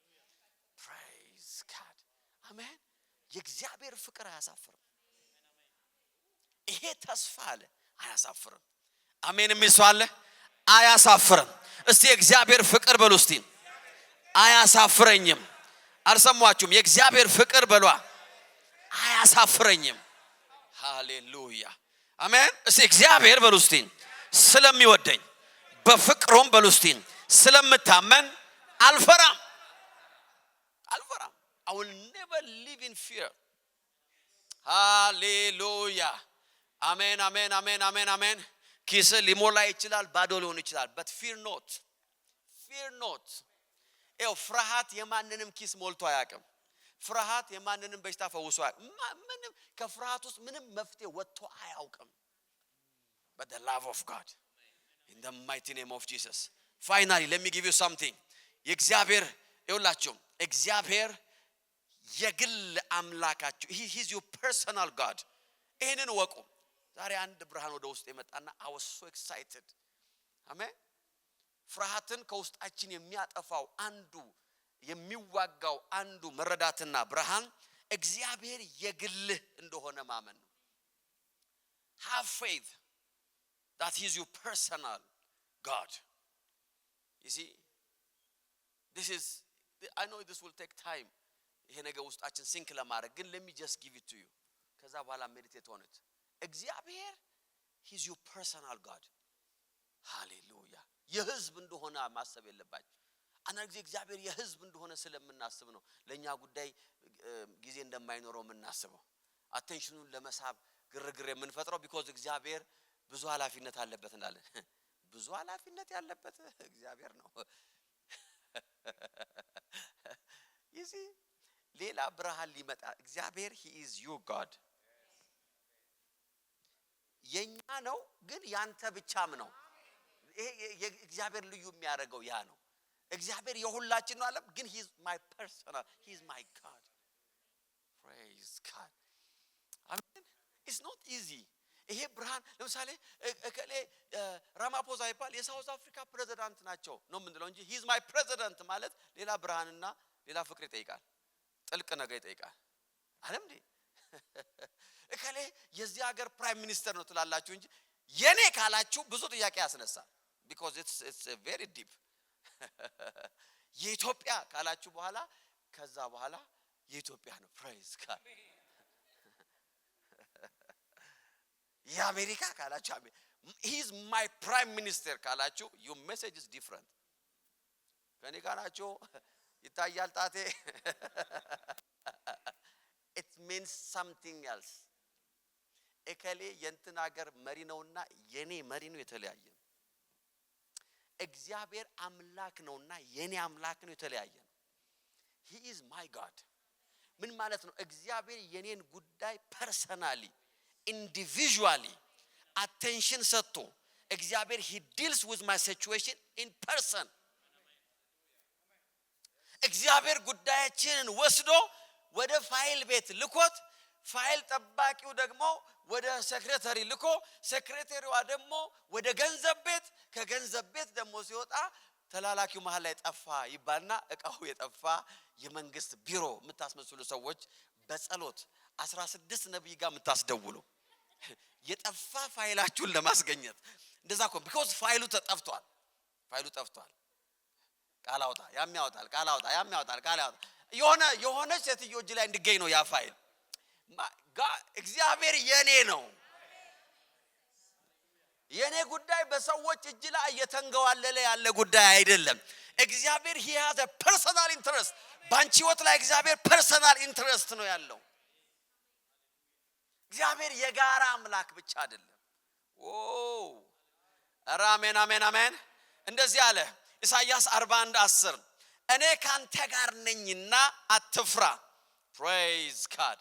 B: praise God አሜን። የእግዚአብሔር ፍቅር አያሳፍርም። ይሄ ተስፋ አለ አያሳፍርም። አሜን የሚሰዋለ አያሳፍርም። እስቲ የእግዚአብሔር ፍቅር በሉ እስቲ። አያሳፍረኝም። አልሰማችሁም? የእግዚአብሔር ፍቅር በሏ አያሳፍረኝም። ሃሌሉያ አሜን። እስቲ እግዚአብሔር በሉ እስቲ ስለሚወደኝ በፍቅሩም በሉ እስቲ ስለምታመን አልፈራም። አልፈራም። I will never live in fear. Hallelujah. Amen, amen, amen, amen, amen. ኪስ ሊሞላ ይችላል፣ ባዶ ሊሆን ይችላል። but fear not. fear not. ፍርሃት የማንንም ኪስ ሞልቶ አያውቅም። ፍርሃት የማንንም በሽታ ፈውሶ አያውቅም። ምንም ከፍርሃት ውስጥ ምንም መፍትሄ ወጥቶ አያውቅም። but the love of God in the mighty name of Jesus. Finally, let me give you something. የእግዚአብሔር ይውላችሁ እግዚአብሔር የግል አምላካችሁ he is your personal God። ይሄንን ወቁ። ዛሬ አንድ ብርሃን ወደ ውስጥ የመጣና I was so excited። አሜን። ፍርሃትን ከውስጣችን የሚያጠፋው አንዱ የሚዋጋው አንዱ መረዳትና ብርሃን እግዚአብሔር የግል እንደሆነ ማመን ነው። have faith that he is your personal God. You see, I know this will take time. ይሄ ነገር ውስጣችን ሲንክ ለማድረግ ግን let me just give it to you። ከዛ በኋላ ሜዲቴት ሆነት እግዚአብሔር he is your personal God። ሃሌሉያ። የህዝብ እንደሆነ ማሰብ የለባችሁ። አንዳንድ ጊዜ እግዚአብሔር የህዝብ እንደሆነ ስለምናስብ ነው ለኛ ጉዳይ ጊዜ እንደማይኖረው የምናስበው። አቴንሽኑን ለመሳብ ግርግር የምንፈጥረው because እግዚአብሔር ብዙ ኃላፊነት አለበት እንዳለ። ብዙ ኃላፊነት ያለበት እግዚአብሔር ነው። you see ሌላ ብርሃን ሊመጣ እግዚአብሔር he is your God። የኛ ነው ግን ያንተ ብቻም ነው። ይሄ እግዚአብሔር ልዩ የሚያደርገው ያ ነው። እግዚአብሔር የሁላችን ነው አለ ግን he is my personal, he is my God። praise God አሜን። it's not easy። ይሄ ብርሃን ለምሳሌ እከሌ ራማፖዛ ይባል የሳውዝ አፍሪካ ፕሬዝዳንት ናቸው ነው የምንለው እንጂ he is my president ማለት ሌላ ብርሃንና ሌላ ፍቅር ይጠይቃል፣ ጥልቅ ነገር ይጠይቃል። አለም እንዴ እከሌ የዚህ ሀገር ፕራይም ሚኒስተር ነው ትላላችሁ እንጂ የኔ ካላችሁ ብዙ ጥያቄ ያስነሳል because it's very deep። የኢትዮጵያ ካላችሁ በኋላ ከዛ በኋላ የኢትዮጵያ ነው። praise God የአሜሪካ ካላችሁ he is my prime minister ካላችሁ your message is different። ከኔ ካላችሁ ይታያል ጣቴ it means something else። እከሌ የእንትን ሀገር መሪ ነውና የኔ መሪ ነው የተለያየ ነው። እግዚአብሔር አምላክ ነውና የኔ አምላክ ነው የተለያየ ነው። he is my God ምን ማለት ነው? እግዚአብሔር የኔን ጉዳይ ፐርሰናሊ individually attention ሰጥቶ እግዚአብሔር he deals with my situation in person። እግዚአብሔር ጉዳያችንን ወስዶ ወደ ፋይል ቤት ልኮት ፋይል ጠባቂው ደግሞ ወደ ሴክሬታሪ ልኮ ሴክሬታሪዋ ደግሞ ወደ ገንዘብ ቤት ከገንዘብ ቤት ደግሞ ሲወጣ ተላላኪው መሃል ላይ ጠፋ ይባልና እቃው የጠፋ የመንግስት ቢሮ የምታስመስሉ ሰዎች በጸሎት 16 ነብይ ጋር የምታስደውሉ የጠፋ ፋይላችሁን ለማስገኘት እንደዛ እኮ because ፋይሉ ተጠፍቷል። ቃል አውጣ ያም ያወጣል ቃል አውጣ ያም ያወጣል ቃል ያወጣ የሆነ ሴትዮ እጅ ላይ እንዲገኝ ነው ያ ፋይል እግዚአብሔር የኔ ነው የኔ ጉዳይ በሰዎች እጅ ላይ እየተንገዋለለ ያለ ጉዳይ አይደለም እግዚአብሔር he has a personal interest ባንቺ ህይወት ላይ እግዚአብሔር personal interest ነው ያለው እግዚአብሔር የጋራ አምላክ ብቻ አይደለም አሜን አሜን አሜን እንደዚህ አለ ኢሳይያስ 41:10 እኔ ካንተ ጋር ነኝና አትፍራ praise god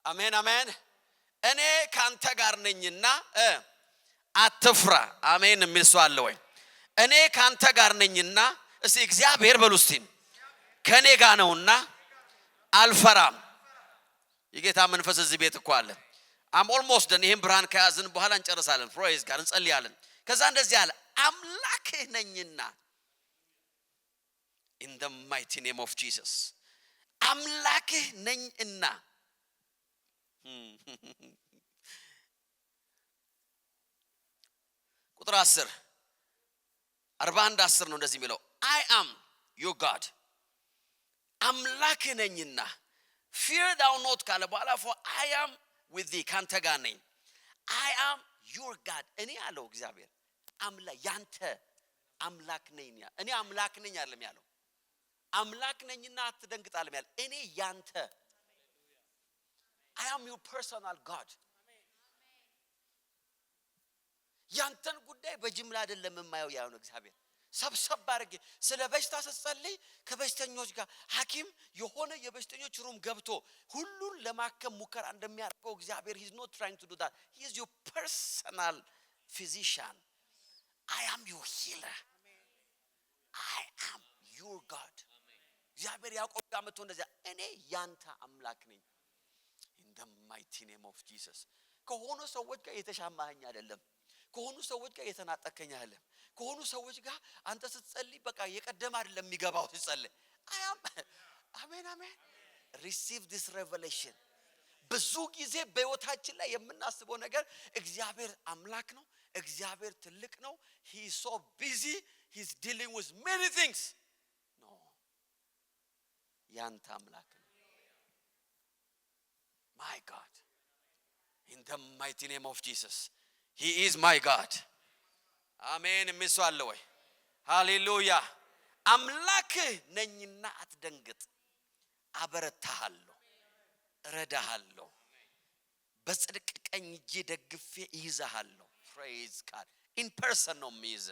B: አሜን አሜን እኔ ካንተ ጋር ነኝና አትፍራ አሜን የሚል ሰው አለ ወይ እኔ ካንተ ጋር ነኝና እስቲ እግዚአብሔር በሉስቲ ከኔ ጋር ነውና አልፈራም የጌታ መንፈስ እዚህ ቤት እኮ አለ I'm almost done ይሄን ብርሃን ከያዝን በኋላ እንጨርሳለን praise god እንጸልያለን ከዛ እንደዚህ አለ አምላክህ ነኝና in the mighty name of Jesus አምላክህ ነኝና ቁጥር 10 41:10 ነው እንደዚህ የሚለው I am your God አምላክህ ነኝና fear thou not ካለ በኋላ for I am with thee ካንተ ጋር ነኝ I am your God እኔ አለው እግዚአብሔር ያንተ አምላክ ነኝ እኔ አምላክ ነኝ አይደለም ያለው አምላክ ነኝና አትደንግጥ አይደለም ያለው እኔ ያንተ I am your personal God ያንተን ጉዳይ በጅምላ አይደለም የማየው ያው ነው እግዚአብሔር ሰብሰብ አድርጌ ስለ በሽታ ስትጸልይ ከበሽተኞች ጋር ሐኪም የሆነ የበሽተኞች ሩም ገብቶ ሁሉን ለማከም ሙከራ እንደሚያደርገው እግዚአብሔር he's not trying to do that he is your personal physician I am your healer I am your God እግዚአብሔር ያዕቆብ ጋር መጥቶ እንደዚያ እኔ ያንተ አምላክ ነኝ in the mighty name of Jesus ከሆነ ሰዎች ጋር የተሻማኸኝ አይደለም ከሆኑ ሰዎች ጋር የተናጠከኝ አይደለም ከሆኑ ሰዎች ጋር አንተ ስትጸልይ በቃ የቀደም አይደለም የሚገባው ስትጸልይ አሜን አሜን receive this revelation ብዙ ጊዜ በህይወታችን ላይ የምናስበው ነገር እግዚአብሔር አምላክ ነው እግዚአብሔር ትልቅ ነው he is so busy he's dealing with many things no ያንተ አምላክ ነው my God in the mighty name of Jesus he is my God አሜን የሚስዋለ ወይ ሃሌሉያ አምላክ ነኝና አትደንግጥ አበረታሃለሁ እረዳሃለሁ በጽድቅ ቀኝ እጄ ደግፌ ይይዛሃለሁ praise God in person ነው የሚይዝ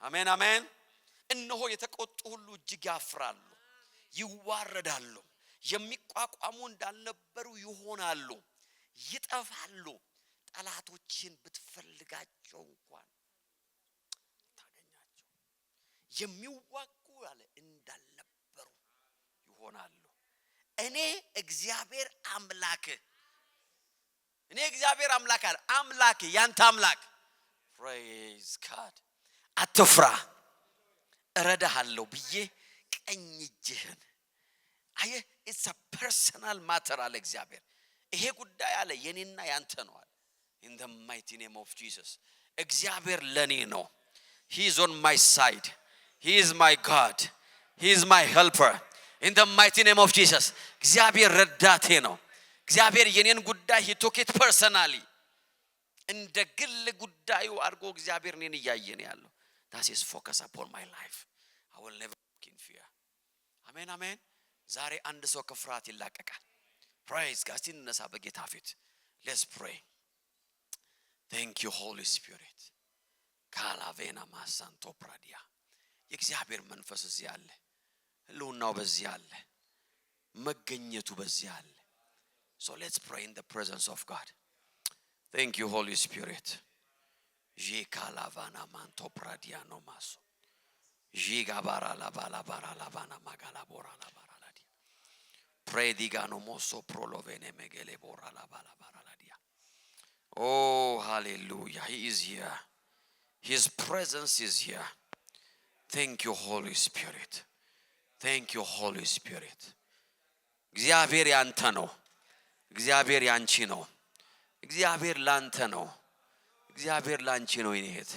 B: አሜን አሜን እነሆ የተቆጡ ሁሉ እጅግ ያፍራሉ ይዋረዳሉ የሚቋቋሙ እንዳልነበሩ ይሆናሉ ይጠፋሉ ጠላቶችን ብትፈልጋቸው እንኳን ታገኛቸው የሚዋጉ ያለ እንዳልነበሩ ይሆናሉ እኔ እግዚአብሔር አምላክ አለ አምላክ ያንተ አምላክ praise God አትፍራ እረዳሃለሁ ብዬ ቀኝ እጅህን አየ it's a personal matter አለ እግዚአብሔር ይሄ ጉዳይ አለ የኔና ያንተ ነው አለ in the mighty name of Jesus እግዚአብሔር ለኔ ነው he is on my side he is my God he is my helper in the mighty name of Jesus እግዚአብሔር ረዳቴ ነው እግዚአብሔር የኔን ጉዳይ he took it personally እንደ ግል ጉዳዩ አድርጎ እግዚአብሔር እኔን እያየ ነው ያለው that is focus upon my life I will never walk in fear አሜን አሜን ዛሬ አንድ ሰው ከፍርሃት ይላቀቃል praise God ሲነሳ በጌታ ፊት let's pray thank you Holy Spirit ካላቬና ማሳንቶ ፕራዲያ የእግዚአብሔር መንፈስ እዚህ አለ ህልውናው በዚህ አለ መገኘቱ በዚህ አለ so let's pray in the presence of God thank you Holy Spirit jikalavana manto pradia no maso jigabara la bala bara la bana magala bora la bara la dia predigano moso prolovene megele bora la bala bara la dia oh hallelujah he is here his presence is here thank you Holy Spirit thank you Holy Spirit እግዚአብሔር ያንተ ነው እግዚአብሔር ያንቺ ነው እግዚአብሔር ላንተ ነው እግዚአብሔር ላንቺ ነው ይሄት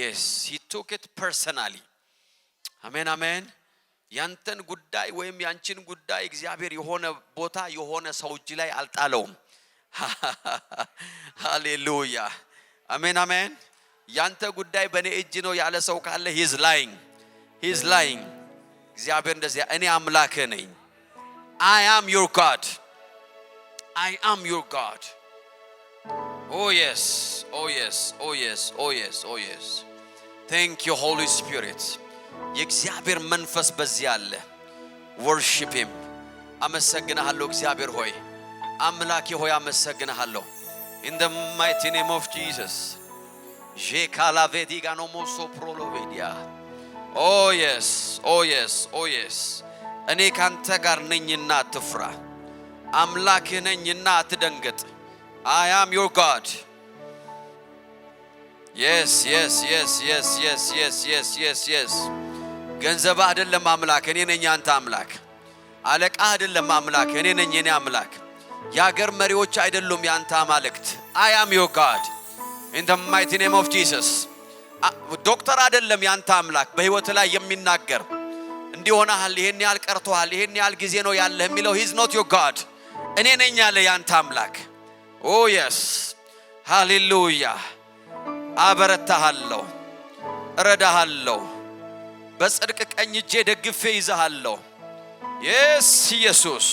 B: yes he took it personally አሜን አሜን። ያንተን ጉዳይ ወይም ያንቺን ጉዳይ እግዚአብሔር የሆነ ቦታ የሆነ ሰው እጅ ላይ አልጣለውም። ሃሌሉያ አሜን አሜን። ያንተ ጉዳይ በኔ እጅ ነው ያለ ሰው ካለ he is lying እግዚአብሔር እንደዚህ እኔ አምላክህ ነኝ። I am your God. I am your God. Oh yes, oh yes, oh yes, oh yes, oh yes. Thank you Holy Spirit. የእግዚአብሔር መንፈስ በዚህ አለ። worship him. አመሰግናለሁ እግዚአብሔር ሆይ አምላኬ ሆይ አመሰግናለሁ። in the mighty name of Jesus. Je kalavedigano moso prolovedia. Oh yes, oh yes, oh yes. እኔ ካንተ ጋር ነኝና አትፍራ። አምላክህ ነኝና አትደንግጥ። I am your God. Yes, yes, yes, yes, yes, yes, yes, yes, yes. ገንዘብ አይደለም አምላክ እኔ ነኝ አንተ አምላክ። አለቃ አይደለም አምላክ እኔ ነኝ የኔ አምላክ። ያገር መሪዎች አይደሉም ያንተ አማልክት። I am your God. In the mighty name of Jesus. ዶክተር አይደለም ያንተ አምላክ በህይወት ላይ የሚናገር እንዲሆናል ይሄን ያህል ቀርቷል ይሄን ያህል ጊዜ ነው ያለህ የሚለው he is not your God. እኔ ነኝ ያለ ያንተ አምላክ። Oh yes. Hallelujah. አበረታሃለሁ እረዳሃለሁ በጽድቅ ቀኝ እጄ ደግፌ ይዘሃለሁ። Yes ኢየሱስ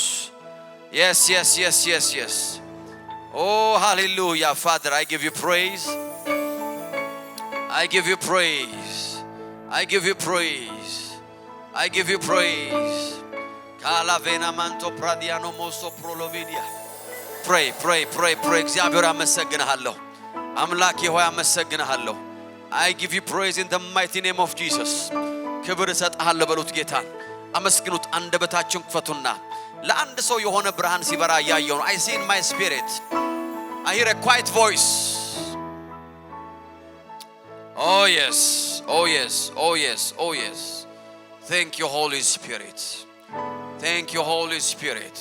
B: Yes yes yes yes yes. Oh hallelujah Father I give you praise. I give you praise. I give you praise. I give you praise. Kalavena manto pradiano moso prolovidia. Pray pray pray pray እግዚአብሔር አመሰግናለሁ አምላኬ ሆይ አመሰግናለሁ። I give you praise in the mighty name of Jesus. ክብር እሰጥሃለሁ በሉት ጌታ አመስግኑት። አንደበታችሁን ክፈቱና ለአንድ ሰው የሆነ ብርሃን ሲበራ ያያየው ነው። I see in my spirit. I hear a quiet voice. Oh yes, oh yes, oh yes, oh yes. Thank you Holy Spirit. Thank you Holy Spirit.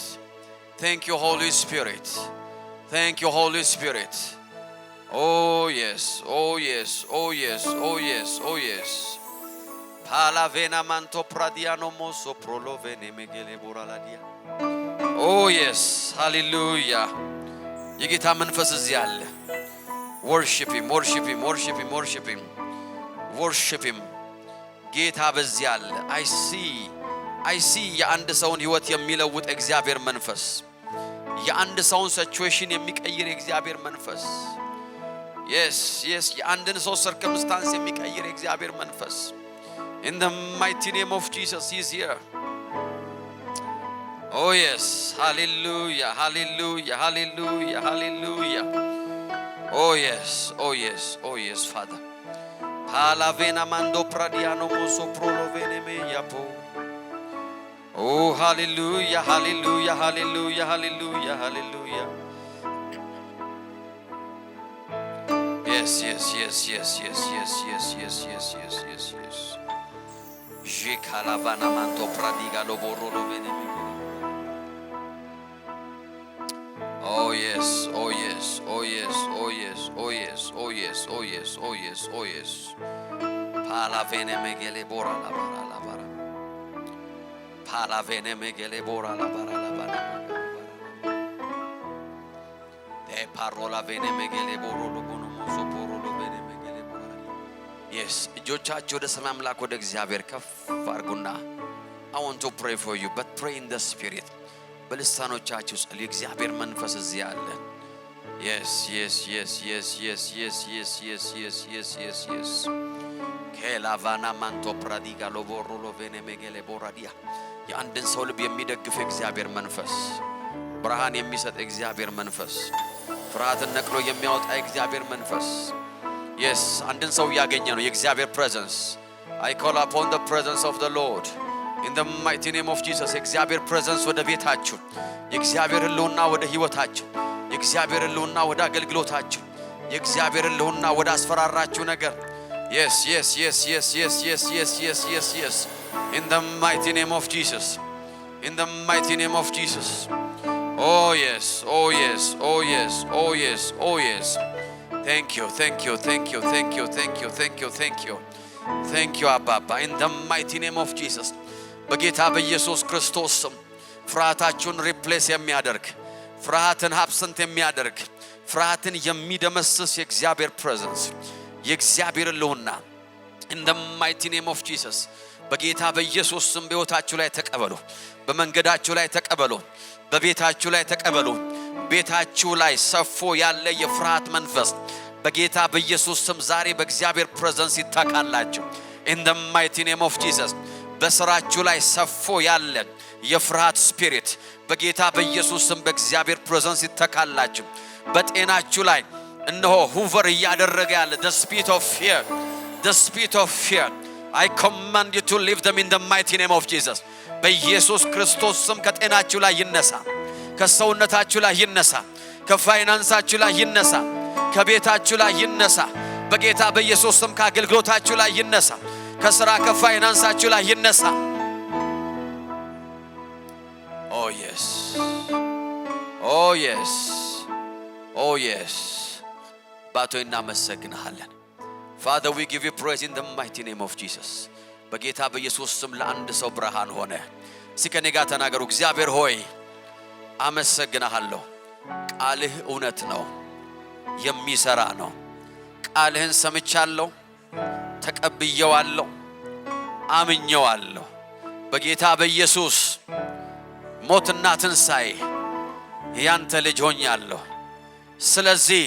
B: Thank you Holy Spirit. Thank you Holy Spirit. Oh yes, oh yes, oh yes, oh yes, oh yes. Palavena manto pradiano moso prolovene megele boraladia. Oh yes, hallelujah. የጌታ መንፈስ እዚህ አለ። worship him, worship him, worship him, worship him, worship him. ጌታ በዚህ አለ። I see የአንድ ሰውን ህይወት የሚለውጥ እግዚአብሔር መንፈስ የአንድ ሰውን ሲቹዌሽን የሚቀይር እግዚአብሔር መንፈስ yes yes የአንድን ሰው circumstance የሚቀይር እግዚአብሔር መንፈስ in the mighty name of Jesus he is here. Oh yes, hallelujah, hallelujah, hallelujah, hallelujah. Oh yes, oh yes, oh yes Father. Palavena mando pradiano moso prolovene me yapo. Oh hallelujah, hallelujah, hallelujah, hallelujah, hallelujah. Yes, yes, yes, yes, yes, yes, yes, yes, yes, yes, yes, yes. Je calavana manto pradiga lo borro vene me. Oh yes, oh yes, oh yes, oh yes, oh yes, oh yes, oh yes, oh yes, oh yes. Palavene megele bora la bara la bara. Palavene megele bora la bara la bara. De parola vene megele boro lo bono moso poro lo vene megele bora. Yes, እጆቻችሁ ወደ ሰማይ አምላክ ወደ እግዚአብሔር ከፍ አድርጉና I want to pray for you but pray in the spirit. በልሳኖቻችሁ ጸልዩ። እግዚአብሔር መንፈስ እዚህ አለ። Yes, yes, yes, yes, yes, yes, yes, yes, yes, yes, yes, yes. Kelavana manto pradiga lo borro lo vene megele boradia. የአንድን ሰው ልብ የሚደግፍ እግዚአብሔር መንፈስ ብርሃን የሚሰጥ እግዚአብሔር መንፈስ ፍርሃትን ነቅሎ የሚያወጣ እግዚአብሔር መንፈስ Yes, አንድን ሰው ያገኘ ነው የእግዚአብሔር presence. I call upon the presence of the Lord. In the mighty name of Jesus, እግዚአብሔር presence ወደ ቤታችሁ የእግዚአብሔር ሕልውና ወደ ህይወታችሁ የእግዚአብሔር ሕልውና ወደ አገልግሎታችሁ የእግዚአብሔር ሕልውና ወደ አስፈራራችሁ ነገር Yes, yes, yes, yes, yes, yes, yes, yes, yes, yes. In the mighty name of Jesus. In the mighty name of Jesus. Oh yes, oh yes, oh yes, oh yes, oh yes. Thank you, thank you, thank you, thank you, thank you, thank you, thank you. Thank you Abba. In the mighty name of Jesus. በጌታ በኢየሱስ ክርስቶስ ስም ፍርሃታችሁን ሪፕሌስ የሚያደርግ ፍርሃትን አብሰንት የሚያደርግ ፍርሃትን የሚደመስስ የእግዚአብሔር ፕሬዘንስ የእግዚአብሔር ልውና in the mighty name of Jesus በጌታ በኢየሱስ ስም በሕይወታችሁ ላይ ተቀበሉ በመንገዳችሁ ላይ ተቀበሉ በቤታችሁ ላይ ተቀበሉ ቤታችሁ ላይ ሰፎ ያለ የፍርሃት መንፈስ በጌታ በኢየሱስ ስም ዛሬ በእግዚአብሔር ፕሬዘንስ ይታካላችሁ in the mighty name of Jesus በስራችሁ ላይ ሰፎ ያለ የፍርሃት ስፒሪት በጌታ በኢየሱስ ስም በእግዚአብሔር ፕሬዘንስ ይታካላችሁ በጤናችሁ ላይ እነሆ ሁቨር ያደረገ ያለ the spirit of fear I command you to leave them in the mighty name of Jesus በኢየሱስ ክርስቶስ ስም ከጤናችሁ ላይ ይነሳ ከሰውነታችሁ ላይ ይነሳ ከፋይናንሳችሁ ላይ ይነሳ ከቤታችሁ ላይ ይነሳ በጌታ በኢየሱስ ስም ከአገልግሎታችሁ ላይ ይነሳ ከሥራ ከፋይናንሳችሁ ላይ ይነሳ Oh yes Oh yes Oh yes ባቶይና መሰግናለን Father we give you praise in the mighty name of Jesus በጌታ በኢየሱስ ስም ለአንድ ሰው ብርሃን ሆነ ሲከኔ ጋር ተናገሩ እግዚአብሔር ሆይ አመሰግናለሁ ቃልህ እውነት ነው የሚሰራ ነው ቃልህን ሰምቻለሁ ተቀብየዋለሁ አምኜዋለሁ በጌታ በኢየሱስ ሞትና ትንሣኤ ያንተ ልጅ ሆኛለሁ ስለዚህ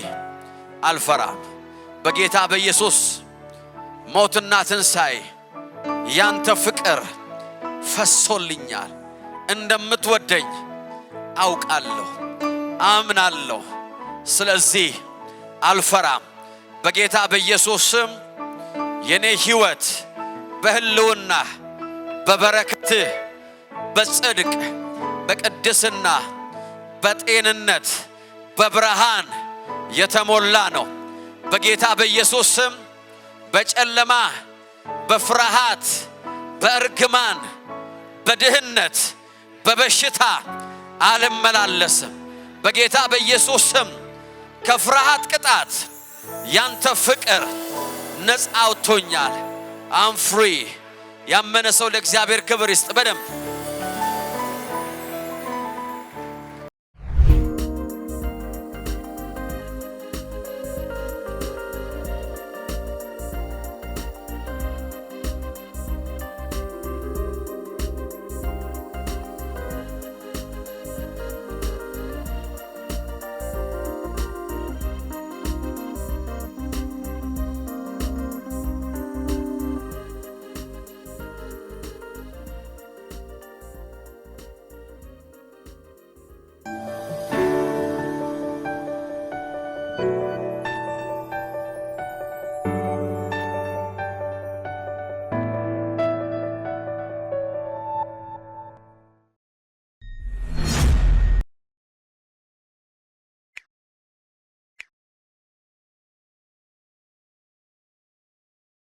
B: አልፈራም በጌታ በኢየሱስ ሞትና ትንሣኤ ያንተ ፍቅር ፈሶልኛል እንደምትወደኝ አውቃለሁ አምናለሁ ስለዚህ አልፈራም በጌታ በኢየሱስ ስም የኔ ሕይወት በህልውና በበረከት በጽድቅ በቅድስና በጤንነት በብርሃን የተሞላ ነው በጌታ በኢየሱስ ስም በጨለማ በፍርሃት በእርግማን በድህነት በበሽታ አልመላለስም በጌታ በኢየሱስ ስም ከፍርሃት ቅጣት ያንተ ፍቅር ነፃ አውጥቶኛል I'm free ያመነ ሰው ለእግዚአብሔር ክብር ይስጥ በደም